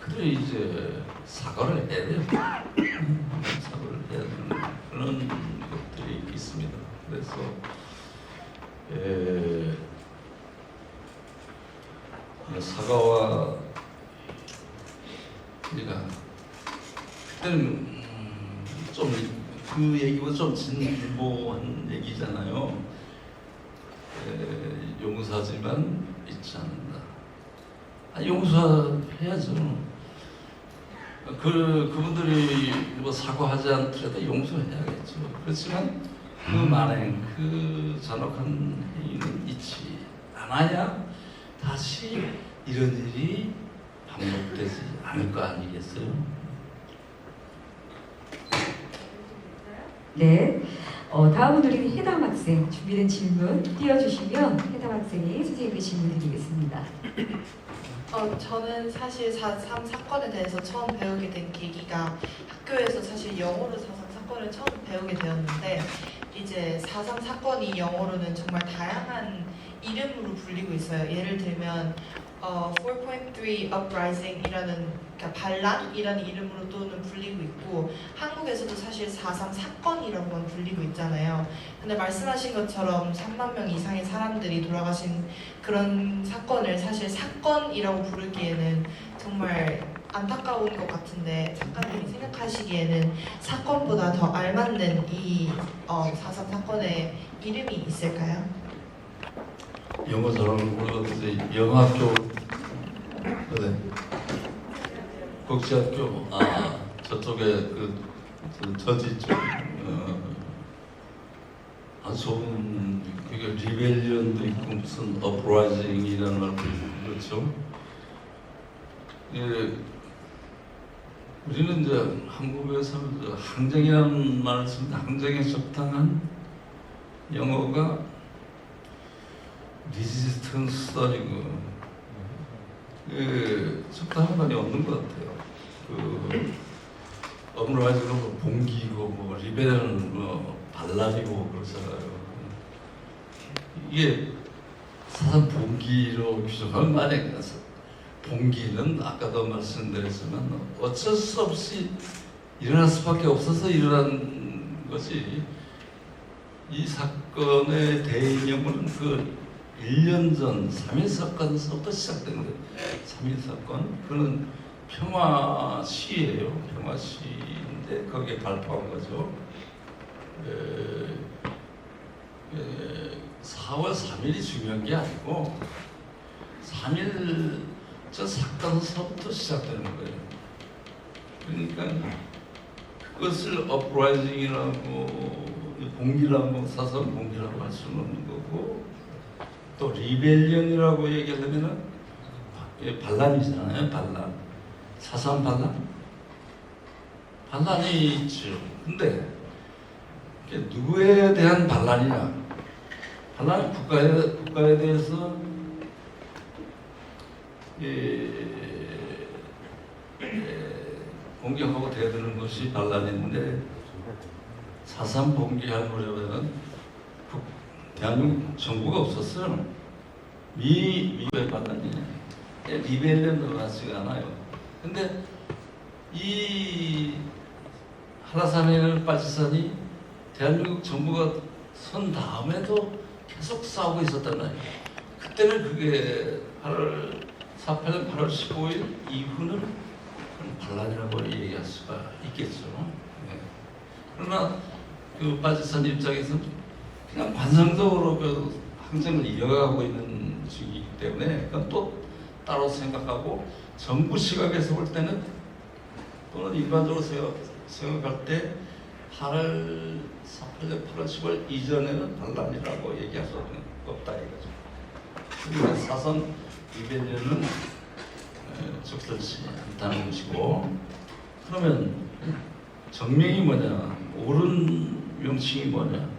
그들이 이제 사과를 해야 돼요. 사과를 해야 되는 그런 것들이 있습니다. 그래서 사과와 우리가 그때는 좀 그 얘기보다 좀 진보한 얘기잖아요. 용서하지만 잊지 않는다. 용서해야죠. 그분들이 뭐 사과하지 않더라도 용서해야겠죠. 그렇지만 그 만행, 그 잔혹한 행위는 잊지 않아야 다시 이런 일이 반복되지 않을 거 아니겠어요? 네. 다음은 우리 해담 학생 준비된 질문 띄워주시면 해담 학생이 선생님께 질문 드리겠습니다. 저는 사실 4.3 사건에 대해서 처음 배우게 된 계기가 학교에서 사실 영어로 4.3 사건을 처음 배우게 되었는데 이제 4.3 사건이 영어로는 정말 다양한 이름으로 불리고 있어요. 예를 들면 4.3 uprising이라는 그러니까 반란이라는 이름으로 또는 불리고 있고 한국에서도 사실 4.3 사건이라고만 불리고 있잖아요. 근데 말씀하신 것처럼 3만 명 이상의 사람들이 돌아가신 그런 사건을 사실 사건이라고 부르기에는 정말 안타까운 것 같은데 작가님이 생각하시기에는 사건보다 더 알맞는 이 4.3 사건의 이름이 있을까요? 영어 잘하는 분들 영학교 네. 국제학교 저쪽에 저지 쪽 아주 좋은 그게 리벨리언도 있고 무슨 업라이징이라는 말 그렇죠. 예, 우리는 이제 한국에서 항쟁이라는 말을 쓰는데 항쟁에 적당한 영어가 리지스턴스도 아니고 적당한 말이 없는 것 같아요. 업라이징은 뭐 봉기고 뭐 리벨은 뭐 반란이고 그러잖아요. 이게 사실 봉기로 규정하면 만약에 봉기는 아까도 말씀드렸지만 어쩔 수 없이 일어날 수밖에 없어서 일어난 것이 이 사건의 대인형은 1년 전 3.1 사건에서부터 시작된 거예요. 3.1 사건 그는 평화 시예요. 평화 시인데 거기에 발표한 거죠. 4월 3일이 중요한 게 아니고 3.1 저 사건서부터 시작되는 거예요. 그러니까 그것을 업라이징이라고 봉기라고 사설 봉기라고 할 수는 없는 거고 또 리벨리언이라고 얘기하려면은 반란이잖아요. 반란. 4.3 반란? 반란이 있죠. 근데 누구에 대한 반란이냐? 반란은 국가에 대해서 공격하고 대드는 것이 반란인데 4.3 봉기하려면 대한민국 정부가 없었어요. 미국의 반란이냐? 리벨리언도 같지가 않아요. 근데 이 한라산에는 빠지선이 대한민국 정부가 선 다음에도 계속 싸우고 있었단 말이에요. 그때는 그게 4.8년 8월 15일 이후는 반란이라고 얘기할 수가 있겠죠. 네. 그러나 그 빠지선 입장에서는 그냥 관성적으로 그 항쟁을 이어가고 있는 중이기 때문에 그건 또 따로 생각하고 정부 시각에서 볼 때는 또는 일반적으로 생각할 때 8월 8월 10월 이전에는 반란이라고 얘기할 수 없다 이거죠. 그러니까 사선 리벨리언은 적절치 않다는 것이고 그러면 정명이 뭐냐 옳은 명칭이 뭐냐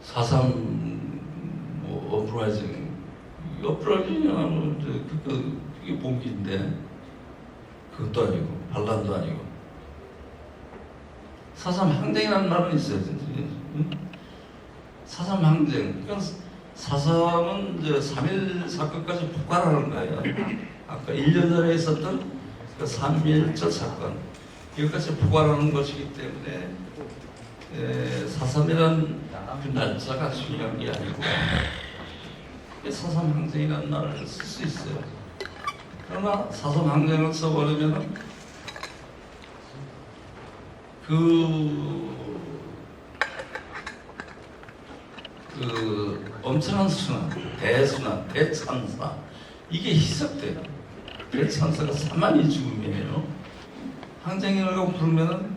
4.3 업라이징 프라이징이라는 그게 봉기인데 그것도 아니고 반란도 아니고 4.3 항쟁이라는 말은 있어요. 응? 4.3 항쟁. 그러니까 4.3은 이제 3.1 사건까지 폭발하는 거예요. 아까 1년 전에 있었던 그 3.1절 사건 이것까지 폭발하는 것이기 때문에 4.3이라는 그 날짜가 중요한 게 아니고 4.3 항쟁이라는 말을 쓸 수 있어요. 그러나 4.3 항쟁을 써버리면 그 엄청난 순환, 대순환, 대참사 이게 희석돼요. 대참사가 3만이 죽음이에요. 항쟁이라고 부르면은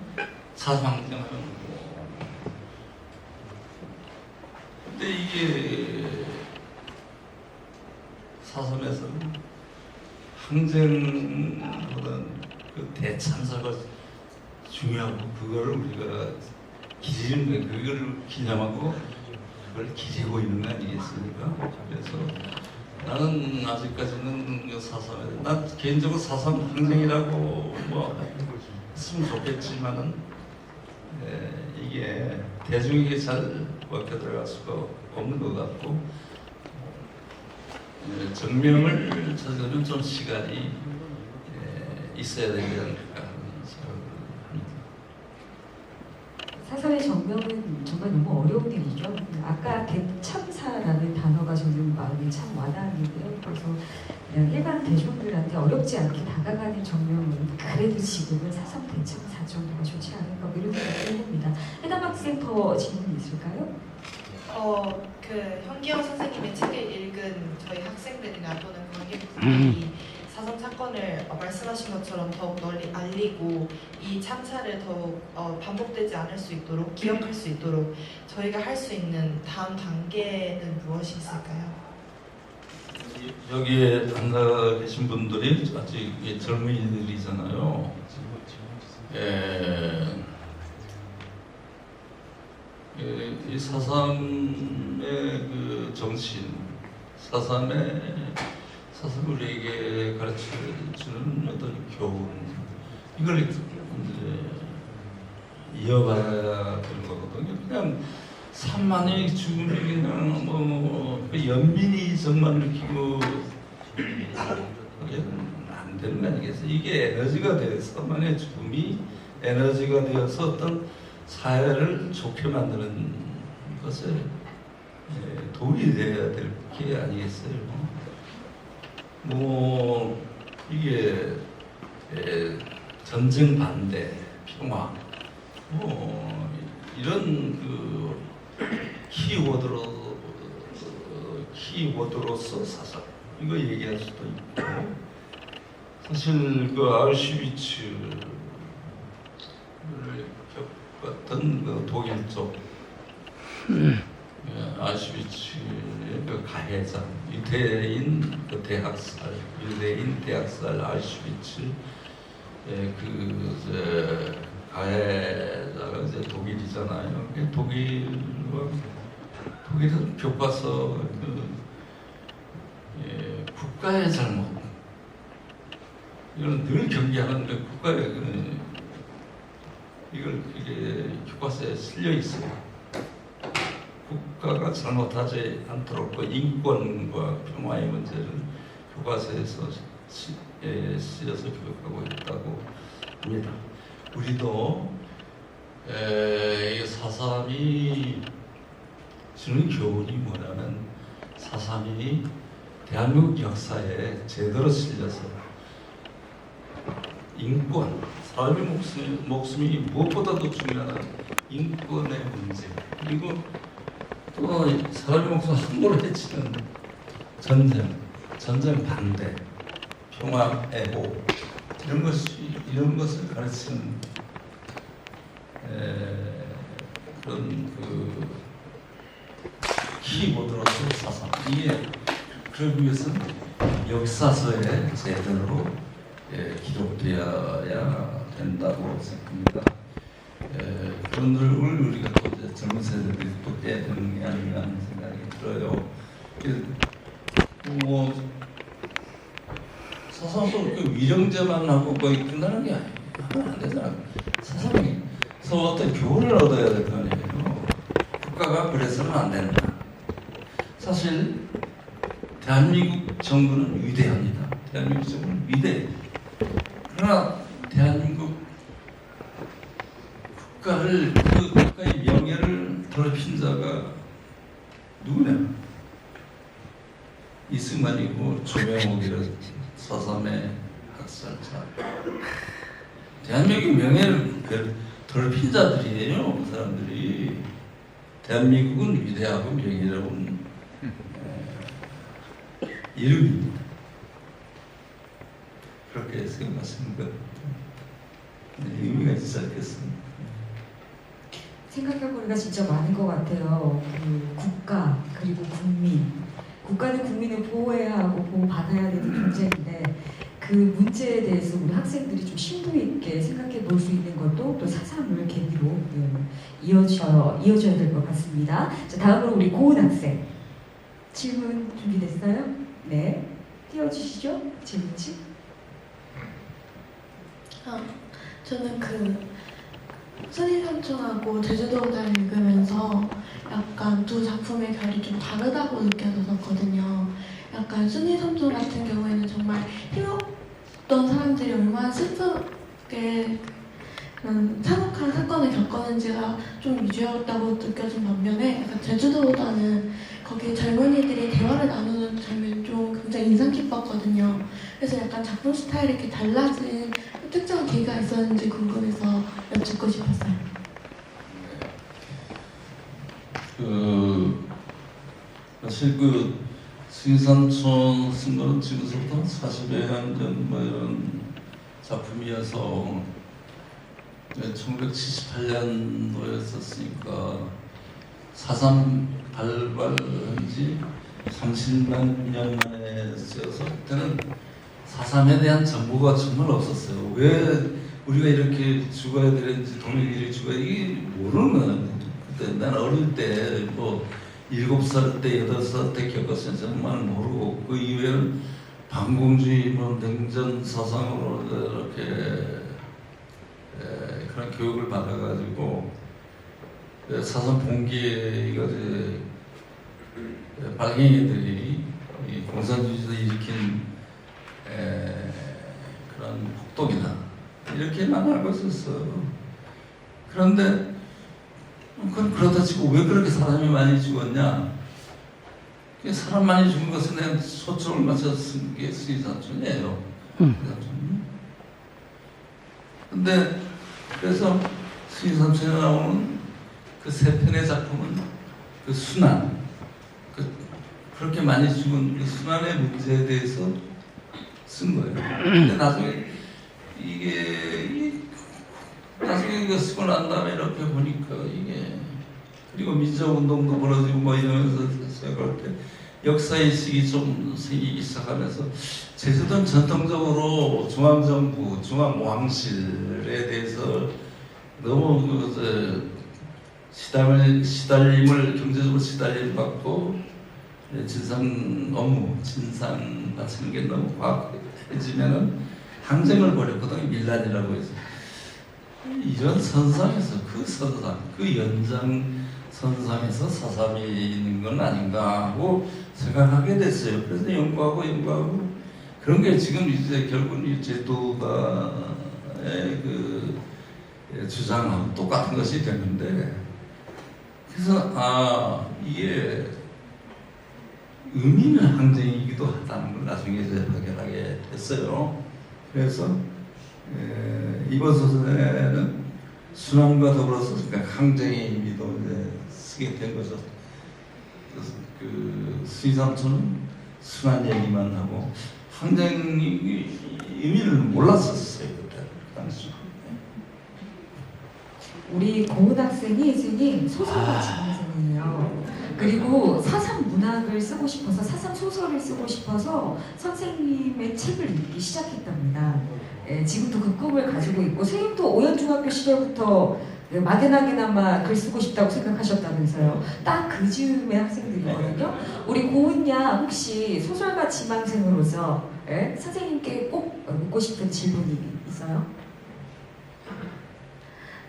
4.3 항쟁하는 거고. 근데 이게 4.3에서는 항쟁보다는 그 대참사가 중요하고 그걸 우리가 기리는 거예요. 그걸 기념하고 그걸 기리고 있는 거 아니겠습니까? 그래서 나는 아직까지는 4.3에 난 개인적으로 4.3 항쟁이라고 뭐 했으면 좋겠지만은 이게 대중에게 잘 먹혀 들어갈 수가 없는 것 같고 정명을 찾으려면 좀 시간이 있어야 되지 않을까 하는 생각을 합니다. 4.3의 정명은 정말 너무 어려운 일이죠. 아까 대참사라는 단어가 저는 마음에 참 와닿았는데요. 그래서 일반 대중들한테 어렵지 않게 다가가는 정명은 그래도 지금은 4.3 대참사 정도가 좋지 않을까 뭐 이런 생각을 해봅니다. 해담 학생 더 질문 있을까요? 그 현기영 선생님의 책을 읽은 저희 학생들이나 또는 관객분들이 4.3 사건을 말씀하신 것처럼 더욱 널리 알리고 이 참사를 더욱 반복되지 않을 수 있도록 기억할 수 있도록 저희가 할 수 있는 다음 단계는 무엇이 있을까요? 여기에 앉아 계신 분들이 아직 젊은이들이잖아요. 이 4.3의 그 정신, 4.3의 우리에게 가르쳐주는 어떤 교훈, 이걸 이제 이어가야 되는 거거든요. 그냥 3만의 죽음이 그냥 뭐 연민이 정말 느끼고 안 되는 거 아니겠어요? 이게 에너지가 돼서 3만의 죽음이 에너지가 되어서 어떤 사회를 좋게 만드는 것에 도움이 돼야 될 게 아니겠어요? 뭐 이게 전쟁 반대, 평화, 뭐 이런 그 키워드로서 사상 이거 얘기할 수도 있고 사실 그 아우슈비츠를 겪었던 그 독일 쪽 아우슈비츠의 그 가해자 유대인 그 대학살 아우슈비츠 그 가해자가 이제 독일이잖아요. 독일은 교과서 국가의 잘못 이걸 늘 경계하는데 국가의 이걸 이게 교과서에 실려 있어요. 국가가 잘못하지 않도록 그 인권과 평화의 문제를 교과서에서 실려서 교육하고 있다고 합니다. 우리도 이 4.3이 주는 교훈이 뭐냐면 4.3이 대한민국 역사에 제대로 실려서 인권, 사람의 목숨이 무엇보다도 중요한 인권의 문제 그리고 또 사람의 목숨 함부로 해치는 전쟁 반대, 평화 애호 이런 것을 가르치는 그런 그 키보드로서 4.3 이게 그러기 위해서는 역사서에 제대로 기록되어야 된다고 생각합니다. 그런 노력을 우리가 또 젊은 세대들이 또 해야 되는 게 아닌가 하는 생각이 들어요. 뭐 사상도 그 위령제만 하고 거의 끝나는 게 아니에요. 하면 안 되잖아. 사상에서 어떤 교훈을 얻어야 될 거 아니에요. 국가가 그래서는 안 된다. 사실 대한민국 정부는 위대합니다. 대한민국 정부는 위대해. 그러나 대한민국 국가를 그 국가의 명예를 더럽힌 자가 누구냐? 이승만이고 조명옥이라든지 서삼의 학살자. 대한민국의 명예를 더럽힌 자들이에요. 그 사람들이. 대한민국은 위대하고 명예로운 이름입니다. 그렇게 생각하시는 것 의미가 있지 않겠습니까? 생각할거리가 진짜 많은 것 같아요. 그 국가 그리고 국민. 국가는 국민을 보호해야 하고 보호받아야 되는 존재인데 그 문제에 대해서 우리 학생들이 좀 심도 있게 생각해 볼 수 있는 것도 또 4.3을 계기로 이어져야 될 것 같습니다. 자, 다음으로 우리 고은 학생. 질문 준비됐어요? 네. 띄워주시죠. 질문지. 저는 그 순이 삼촌하고 제주도를 읽으면서 약간 두 작품의 결이 좀 다르다고 느껴졌었거든요. 약간 순이 삼촌 같은 경우에는 정말 힘없던 사람들이 얼마나 슬프게 그런 참혹한 사건을 겪었는지가 좀 위주였다고 느껴진 반면에 약간 제주도보다는 거기 젊은이들이 대화를 나누는 장면이 좀 굉장히 인상 깊었거든요. 그래서 약간 작품 스타일이 이렇게 달라진 특정한 계기가 있었는지 궁금해서 여쭙고 싶었어요. 사실 수인삼촌 쓴 거는 지금부터 40여 년 전 뭐 이런 작품이어서 1978년도였었으니까 4.3 발발한 지 30만 년 만에 쓰여서 그때는 4.3에 대한 정보가 정말 없었어요. 왜 우리가 이렇게 죽어야 되는지, 동일이 죽어야 이게 모르는 거는 그때 난 어릴 때 뭐 7살 때, 8살 때 겪었으면 정말 모르고 그 이후에는 반공주의, 뭐 냉전 사상으로 이렇게 그런 교육을 받아가지고 4.3 봉기가 이제 발갱이들이 공산주의에서 일으킨 그런 폭동이다 이렇게만 알고 있었어. 그런데 그건 그러다 치고 왜 그렇게 사람이 많이 죽었냐? 사람 많이 죽은 것은 내가 초점을 맞춰서 쓴 게 수의사촌이에요. 근데 그래서 수의사촌에 나오는 그 세 편의 작품은 그 순환, 그렇게 많이 죽은 그 순환의 문제에 대해서 쓴 거예요. 근데 나중에 나중에 이거 쓰고 난 다음에 이렇게 보니까 그리고 민족운동도 벌어지고 뭐 이러면서 생각할 때 역사의식이 좀 생기기 시작하면서 제주도는 전통적으로 중앙정부, 중앙왕실에 대해서 너무 경제적으로 시달림을 받고 진상 바치는 게 너무 과학해지면은 항쟁을 벌였거든요. 밀란이라고 해서. 이런 선상에서 그 연장선상에서 4.3이 있는 건 아닌가 하고 생각하게 됐어요. 그래서 연구하고 그런 게 지금 이제 결국은 제도가의 그 주장하고 똑같은 것이 됐는데 그래서 이게 의미 있는 항쟁이기도 하다는 걸 나중에 이제 발견하게 됐어요. 그래서 이번 소설에는 순환과 더불어서 항쟁의 의미도 이제 쓰게 된 거죠. 그래서 그 수의삼촌은 순환 얘기만 하고 항쟁의 의미를 몰랐었어요 그때 당시. 우리 고은 학생이 선생님 소설가 지망생이에요. 그리고 4.3 문학을 쓰고 싶어서 4.3 소설을 쓰고 싶어서 선생님의 책을 읽기 시작했답니다. 지금도 그 꿈을 가지고 있고 선생님도 오연중학교 시절부터 막연하게나마 글 쓰고 싶다고 생각하셨다면서요. 딱 그 즈음의 학생들이거든요. 우리 고은 양 혹시 소설가 지망생으로서 선생님께 꼭 묻고 싶은 질문이 있어요?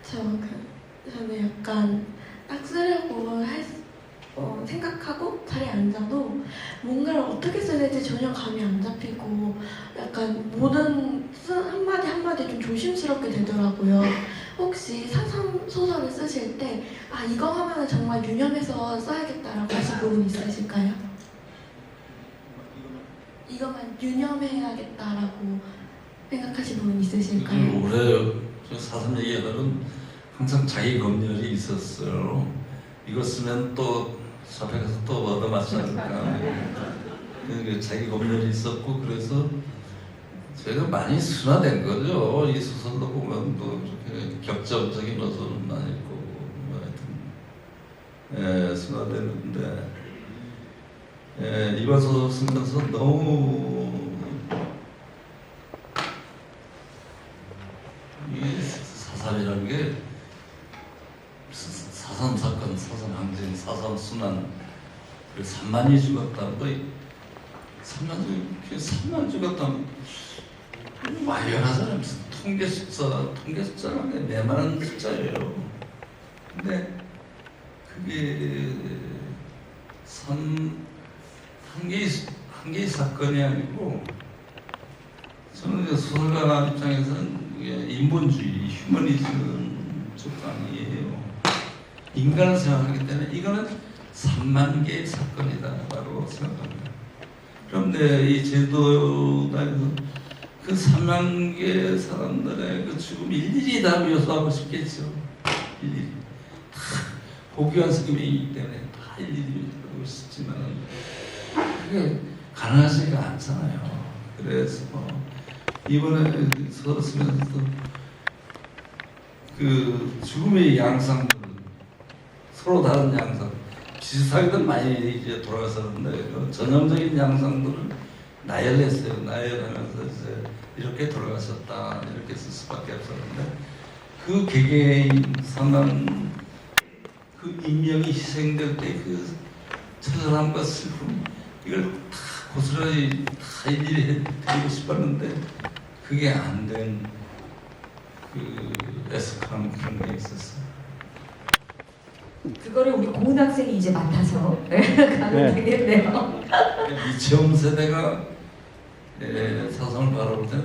저는 약간 딱 쓰려고 생각하고 자리에 앉아도 뭔가를 어떻게 써야 될지 전혀 감이 안 잡히고 약간 모든 한마디 한마디 좀 조심스럽게 되더라고요. 혹시 사상 소설을 쓰실 때 이거 하면 정말 유념해서 써야겠다라고 하신 부분 있으실까요? 이것만 유념해야겠다라고 생각하신 부분 있으실까요? 올해 사삼 얘기하다는 항상 자기 검열이 있었어요. 이거 쓰면 또 샵에 가서 또 얻어맞지 않을까. 그러니까 자기 검열이 있었고, 그래서 제가 많이 순화된 거죠. 이 소설도 보면 또 이렇게 격정적인 어조는 아니고 뭐 하여튼 순화됐는데 이번 소설 쓰면서 너무 이 사삼이라는 게 사삼 사건, 사삼 항쟁, 사삼 순환, 그리고 3만이 죽었다. 뭐 3만 죽었다. 막연하잖아요. 무슨 통계 숫자라는 게 내만한 숫자예요. 근데 그게 한 개의 사건이 아니고, 저는 이제 소설가 입장에서는 인본주의, 휴머니즘 쪽강이에요. 인간을 생각하기 때문에 이거는 3만 개의 사건이다라고 생각합니다. 그런데 이 제도단에서 그 3만 개의 사람들의 그 죽음 일일이 다 묘사하고 싶겠죠. 일일이 다 고귀한 스님이기 때문에 다 일일이 하고 싶지만 그게 가능하지가 않잖아요. 그래서 이번에 쓰면서도 그 죽음의 양상들, 서로 다른 양상, 비슷하게들 많이 이제 돌아갔었는데 그 전형적인 양상들을 나열했어요. 나열하면서 이제 이렇게 돌아가셨다 이렇게 쓸 수밖에 없었는데, 그 개개인 상당 그 인명이 희생될 때 그 처절함과 슬픔, 이걸 다 고스란히 다 일일이 해드리고 싶었는데 그게 안 된 그 애석한 그런 게 있었어요. 그거를 우리 고은 학생이 이제 맡아서 가면 되겠네요. 이채원 세대가 사상을 바라볼 때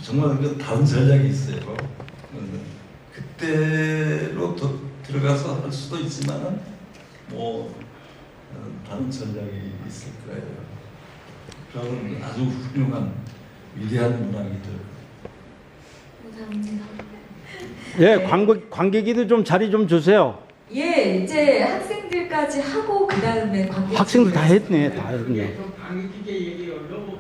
정말 그 다른 전략이 있어요. 그때로 들어가서 할 수도 있지만 뭐 다른 전략이 있을 거예요. 그런 아주 훌륭한 위대한 문학이들. 감사합니다. 예, 관객이도 좀 자리 좀 주세요. 예, 이제 학생들까지 하고 그 다음에 학생들 다 했네, 다 했네. 좀 방귀뀌게 얘기해요. 너무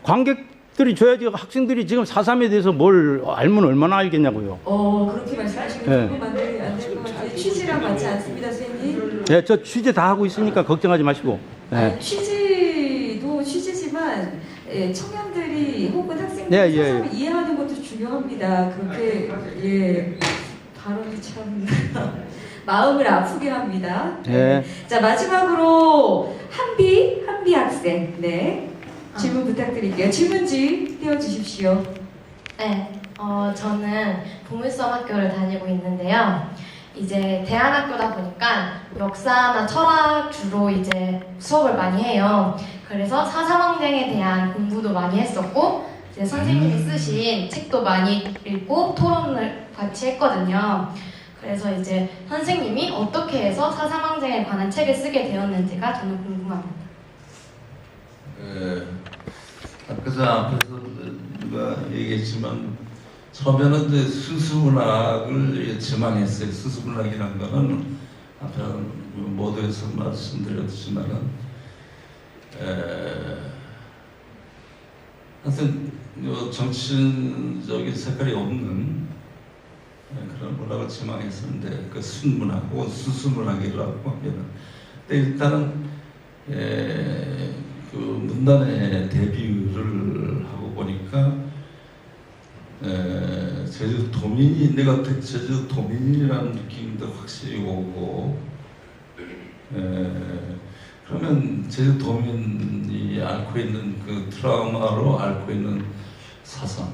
관객들이 줘야지. 학생들이 지금 4.3에 대해서 뭘 알면 얼마나 알겠냐고요. 그렇게 말씀하시면 네. 조금 안 될 것 같아요. 취지랑 맞지 않습니다, 선생님. 예, 저 취재 다 하고 있으니까 걱정하지 마시고. 예. 취지도 취지지만 청년들이 혹은 학생들이 예, 예. 사상을 이해하는 것도 중요합니다. 그렇게 발언이 참 마음을 아프게 합니다. 예. 자, 마지막으로 한비 학생, 질문 부탁드릴게요. 질문지 띄워주십시오. 네, 저는 보물섬 학교를 다니고 있는데요. 이제 대안학교다 보니까 역사나 철학 주로 이제 수업을 많이 해요. 그래서 사사망쟁에 대한 공부도 많이 했었고, 이제 선생님이 쓰신 책도 많이 읽고 토론을 같이 했거든요. 그래서 이제 선생님이 어떻게 해서 사사망쟁에 관한 책을 쓰게 되었는지가 저는 궁금합니다. 앞에서 누가 얘기했지만 처음에는 이제 수수문학을 지망했어요. 수수문학이라는 거는 앞에 모두에서 말씀드렸지만은 하여튼 정치적인 색깔이 없는 그런 문학을 지망했었는데 그 순문학 혹은 수수문학이라고 하면은 근데 일단은 그 문단의 데뷔를 하고 보니까 제주 도민이 내가 제주 도민이라는 느낌도 확실히 오고, 그러면 제주 도민이 앓고 있는 그 트라우마로 앓고 있는 사상,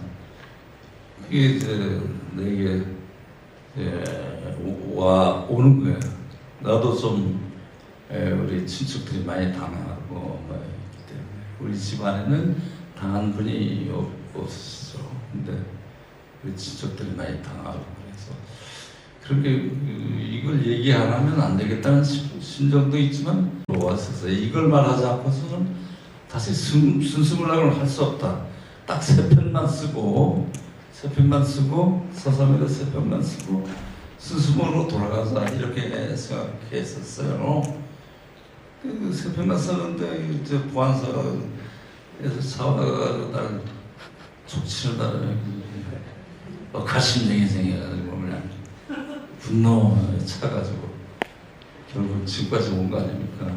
그게 이제 내게 오는 거예요. 나도 좀 우리 친척들이 많이 당하고 뭐 있기 때문에 우리 집안에는 당한 분이 없으시죠. 근데 우리 친척들이 많이 당하고 그래서 그렇게 이걸 얘기 안 하면 안 되겠다는 심정도 있지만 왔어서 이걸 말하지 않고서는 다시 순수문학을 할 수 없다. 딱 3편만 쓰고 서사면에 3편만 쓰고 순수문으로 돌아가자 이렇게 생각했었어요. 그 3편만 썼는데 이제 보안사에서 사와가 날 촉치는 바람에 가심쟁이 생겨가지고 그냥 분노에 차가지고 결국 지금까지 온 거 아닙니까?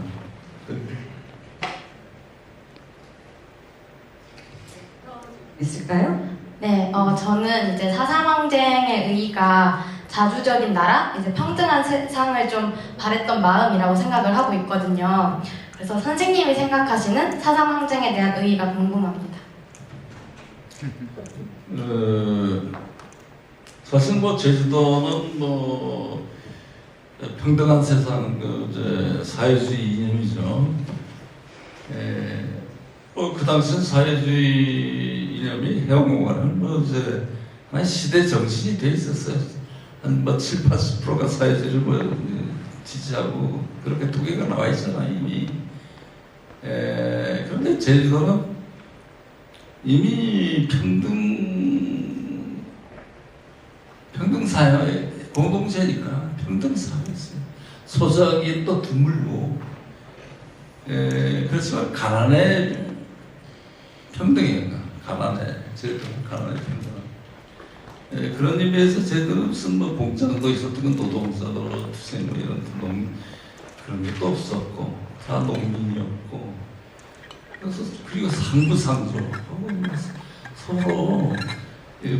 있을까요? 네, 저는 이제 사삼항쟁의 의의가 자주적인 나라, 이제 평등한 세상을 좀 바랬던 마음이라고 생각을 하고 있거든요. 그래서 선생님이 생각하시는 사삼항쟁에 대한 의의가 궁금합니다. 사실 뭐 제주도는 뭐 평등한 세상 이제 사회주의 이념이죠. 그 당시엔 사회주의 이념이 해운공간은 뭐 이제 한 시대 정신이 돼 있었어요. 한 뭐 70~80%가 사회주의를 뭐 지지하고 그렇게 두개가 나와 있잖아 이미. 그런데 제주도는 이미 평등 사회 공동체니까 평등 사회였어요. 소작이 또 드물고, 그렇지만 가난에 평등이에요. 가난에 제주도는 가난에 평등. 그런 의미에서 제주도는 무슨 뭐 공장도 있었던 건 노동자도 투생 뭐 이런 그런 게 또 없었고 다 농민이었고. 그래서 그리고 상부상조 서로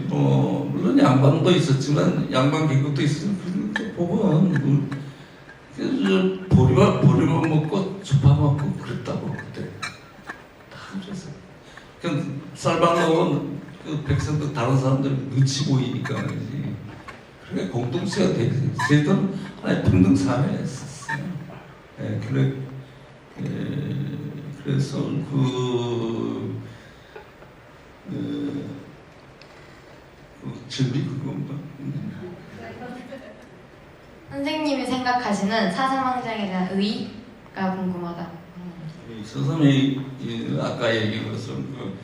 뭐 물론 양반도 있었지만 양반 계급도 있었지만 그 보면 보리밥 먹고 주파 먹고 그랬다고 그때 다 그랬어요. 그냥 쌀밥 먹은 그 백성들 다른 사람들 눈치 보이니까 그러지. 그러니까 공동체가 돼 있어요. 제주도는 하나의 평등 사회였었어요. 그래서 질문이 그건가? 선생님이 생각하시는 사삼항쟁에 대한 의의가 궁금하다. 서삼이 아까 얘기한 것처럼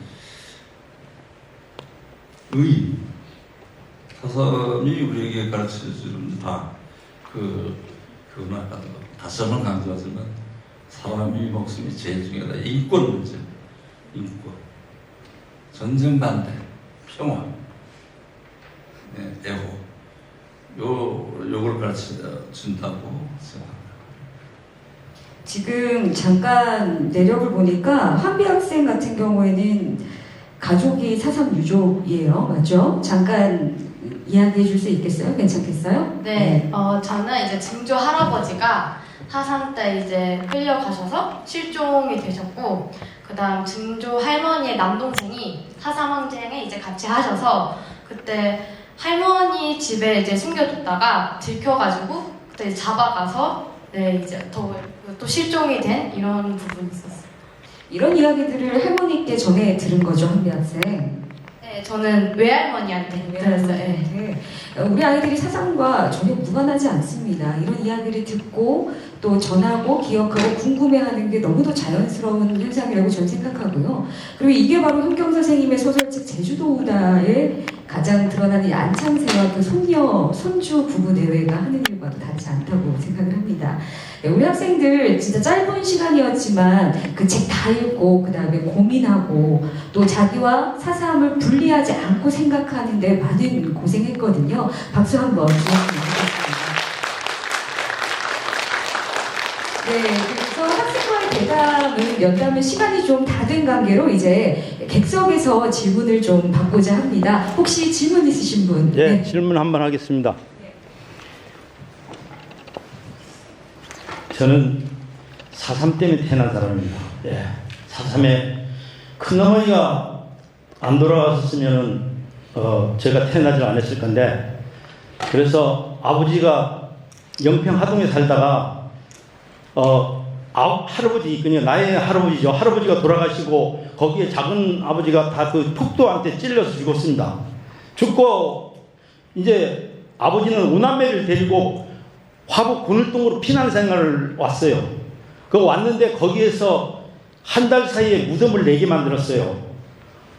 의의, 서삼이 우리에게 가르쳐주는 그건 아까 다시 한번 강조하지만 사람이 목숨이 제일 중요하다. 인권 문제, 인권, 전쟁 반대, 평화, 애호, 요걸 가르쳐 준다고 생각합니다. 지금 잠깐 내력을 보니까 한비 학생 같은 경우에는 가족이 사삼 유족이에요, 맞죠? 잠깐 이야기해 줄 수 있겠어요? 괜찮겠어요? 네, 저는 이제 증조 할아버지가 4.3 때 이제 끌려가셔서 실종이 되셨고, 그 다음 증조 할머니의 남동생이 4.3항쟁에 이제 같이 하셔서 그때 할머니 집에 이제 숨겨뒀다가 들켜가지고 그때 잡아가서 네, 이제 또 실종이 된 이런 부분이 있었어요. 이런 이야기들을 할머니께 전해 들은 거죠, 한비 학생? 네, 저는 외할머니한테 들었어요. 네. 우리 아이들이 사상과 전혀 무관하지 않습니다. 이런 이야기를 듣고 또 전하고 기억하고 궁금해하는 게 너무도 자연스러운 현상이라고 저는 생각하고요. 그리고 이게 바로 현경 선생님의 소설책 제주도 우다에 가장 드러나는 이 안창세와 그 손주 부부 내외가 하는 일과도 다르지 않다고 생각을 합니다. 우리 학생들 진짜 짧은 시간이었지만 그 책 다 읽고 그 다음에 고민하고 또 자기와 사삼을 분리하지 않고 생각하는데 많은 고생했거든요. 박수 한번 주셨으면 좋겠습니다. 네, 그래서 학생과의 대화 면담은 시간이 좀 다된 관계로 이제 객석에서 질문을 좀 받고자 합니다. 혹시 질문 있으신 분? 네, 질문 한번 하겠습니다. 저는 4.3 때문에 태어난 사람입니다. 4.3에 큰어머니가 안 돌아가셨으면 제가 태어나질 않았을 건데, 그래서 아버지가 영평 하동에 살다가 할아버지, 그냥 나의 할아버지죠. 할아버지가 돌아가시고 거기에 작은 아버지가 다 그 폭도한테 찔려서 죽었습니다. 죽고 이제 아버지는 오남매를 데리고 화북 고늘동으로 피난 생활을 왔어요. 그 왔는데 거기에서 한 달 사이에 무덤을 4개 만들었어요.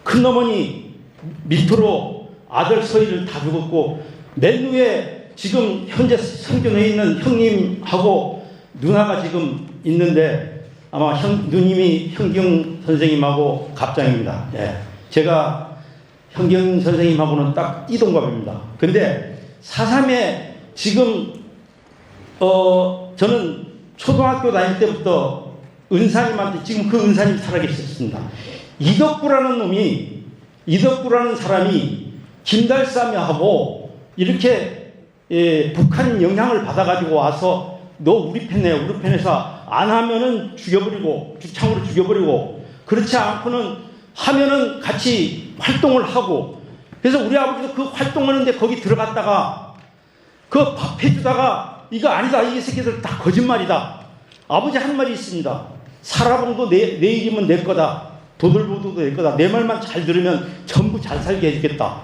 큰어머니 밑으로 아들 서희를 다 죽었고, 맨 위에 지금 현재 생존해 있는 형님하고 누나가 지금 있는데 아마 누님이 현경 선생님하고 갑장입니다. 제가 현경 선생님하고는 딱 띠동갑입니다. 근데 4.3에 지금 저는 초등학교 다닐 때부터 은사님한테, 지금 그 은사님이 살아계셨습니다. 이덕구라는 사람이 김달삼이하고 이렇게 북한 영향을 받아가지고 와서 너 우리 편이야, 우리 편에서 안 하면은 죽여버리고, 죽창으로 죽여버리고, 그렇지 않고는 하면은 같이 활동을 하고, 그래서 우리 아버지도 그 활동하는데 거기 들어갔다가 그 밥 해주다가 이거 아니다, 이 새끼들 다 거짓말이다. 아버지 한 말이 있습니다. 사라봉도 내 이름은 내 거다. 도들보도도 내 거다. 내 말만 잘 들으면 전부 잘 살게 해주겠다.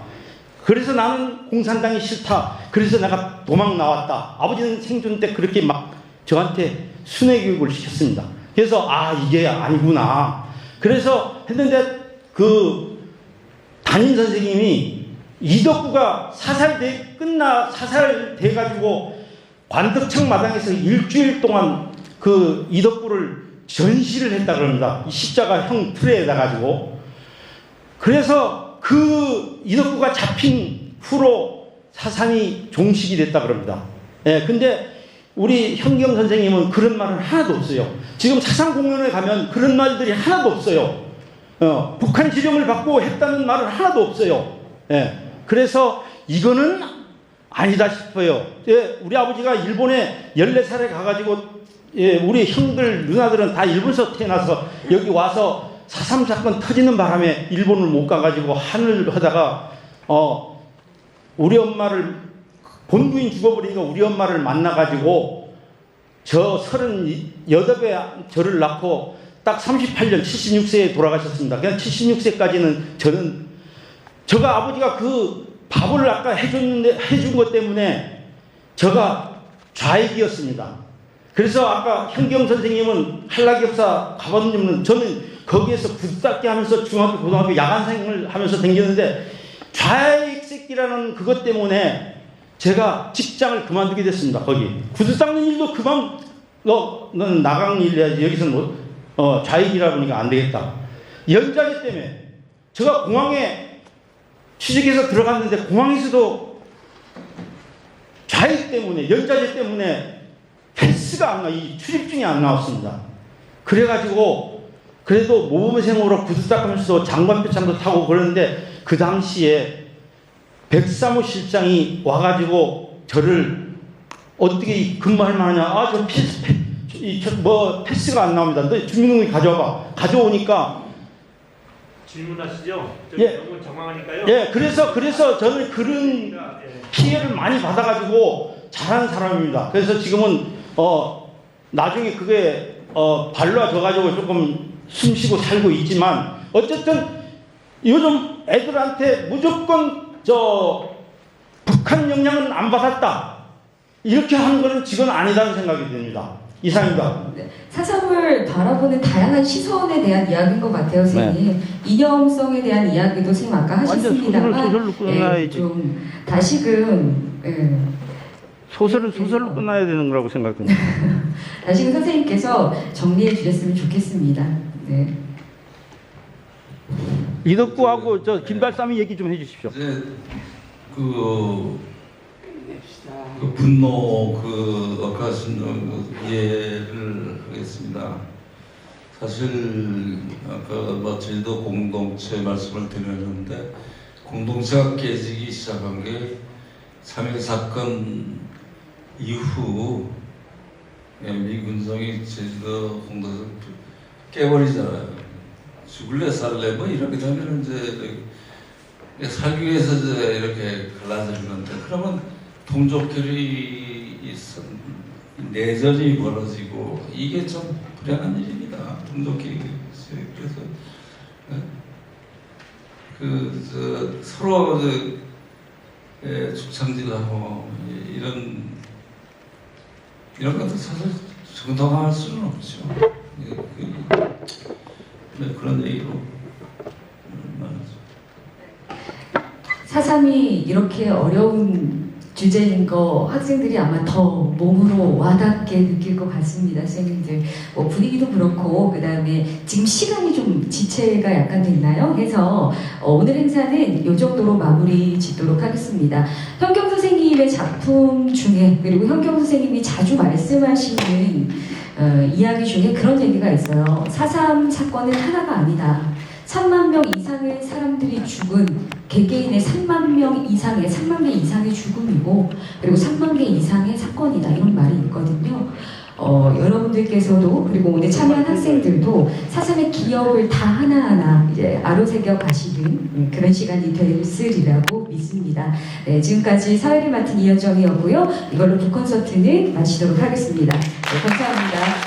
그래서 나는 공산당이 싫다. 그래서 내가 도망 나왔다. 아버지는 생존 때 그렇게 막 저한테 순회 교육을 시켰습니다. 그래서 이게 아니구나. 그래서 했는데 그 담임 선생님이 이덕구가 사살돼가지고 관덕청 마당에서 일주일 동안 그 이덕구를 전시를 했다 그럽니다. 이 십자가형 틀에다 가지고. 그래서 그 이덕구가 잡힌 후로 4.3이 종식이 됐다 그럽니다. 근데 우리 현경 선생님은 그런 말은 하나도 없어요. 지금 사상 공연에 가면 그런 말들이 하나도 없어요. 북한 지령을 받고 했다는 말은 하나도 없어요. 그래서 이거는 아니다 싶어요. 우리 아버지가 일본에 14살에 가가지고 우리 형들, 누나들은 다 일본에서 태어나서 여기 와서 4.3 사건 터지는 바람에 일본을 못 가가지고 하늘을 하다가 우리 엄마를, 본부인 죽어버리니까 우리 엄마를 만나가지고 저 38에 저를 낳고 딱 38년 76세에 돌아가셨습니다. 그냥 76세까지는 저가 아버지가 그 밥을 아까 해준 것 때문에 저가 좌익이었습니다. 그래서 아까 현경 선생님은 한락역사 가봤는데 저는 거기에서 구두닦기 하면서 중학교, 고등학교 야간생을 하면서 다녔는데 좌익 새끼라는 그것 때문에 제가 직장을 그만두게 됐습니다. 거기 구두 닦는 일도 너는 나강 일 해야지. 여기서는 좌익이라 보니까 안 되겠다. 연자제 때문에 제가 공항에 취직해서 들어갔는데 공항에서도 좌익 때문에, 연자제 때문에 패스가 이 출입증이 안 나왔습니다. 그래가지고 그래도 모범생으로 구두 닦으면서 장관표창도 타고 그러는데 그 당시에 백사무 실장이 와가지고 저를 어떻게 근무할 만하냐. 패스가 안 나옵니다. 너 주민등록 가져와봐. 가져오니까 질문하시죠? 너무 정황하니까요. 그래서 저는 그런 피해를 많이 받아가지고 잘한 사람입니다. 그래서 지금은 나중에 그게 발라져가지고 조금 숨쉬고 살고 있지만 어쨌든 요즘 애들한테 무조건 북한 영향은 안 받았다 이렇게 하는 거는 지금 아니다는 생각이 듭니다. 이상입니다. 4.3을 바라보는 다양한 시선에 대한 이야기인 것 같아요, 선생님. 이념성에 대한 이야기도 선생님 아까 하셨습니다만 소설로 끝나야지. 좀 다시금 소설은 소설로 끝나야 되는 거라고 생각합니다. 다시금 선생님께서 정리해 주셨으면 좋겠습니다. 네. 이덕구하고 김달삼이 얘기 좀 해주십시오. 이제 그 분노 억하신 이해를 하겠습니다. 사실 아까 뭐 저희도 공동체 말씀을 드렸는데 공동체가 깨지기 시작한 게 3.1 사건 이후 미 군성이 제주도 공동체 깨버리잖아요. 죽을래 살래 뭐 이렇게 되면 이제 살기 위해서 이제 이렇게 갈라지는 건데 그러면 동족끼리 내전이 벌어지고 이게 좀 불행한 일입니다. 동족끼리 그래서 서로 죽창질하고 이런 것도 사실 정당화할 수는 없죠. 그런 얘기로 말하죠. 4.3이 이렇게 어려운 주제인 거 학생들이 아마 더 몸으로 와닿게 느낄 것 같습니다. 선생님들 뭐 분위기도 그렇고 그 다음에 지금 시간이 좀 지체가 약간 됐나요? 해서 오늘 행사는 이 정도로 마무리 짓도록 하겠습니다. 현경 선생님의 작품 중에 그리고 현경 선생님이 자주 말씀하시는 이야기 중에 그런 얘기가 있어요. 4.3 사건은 하나가 아니다. 3만 명 이상의 사람들이 죽은 개개인의 3만 명 이상의 죽음이고 그리고 3만 개 이상의 사건이다 이런 말이 있거든요. 여러분들께서도 그리고 오늘 참여한 학생들도 4.3의 기억을 다 하나하나 이제 아로새겨 가시는 그런 시간이 됐으리라고 믿습니다. 네, 지금까지 사회를 맡은 이현정이었고요. 이걸로 북콘서트는 마치도록 하겠습니다. 네, 감사합니다.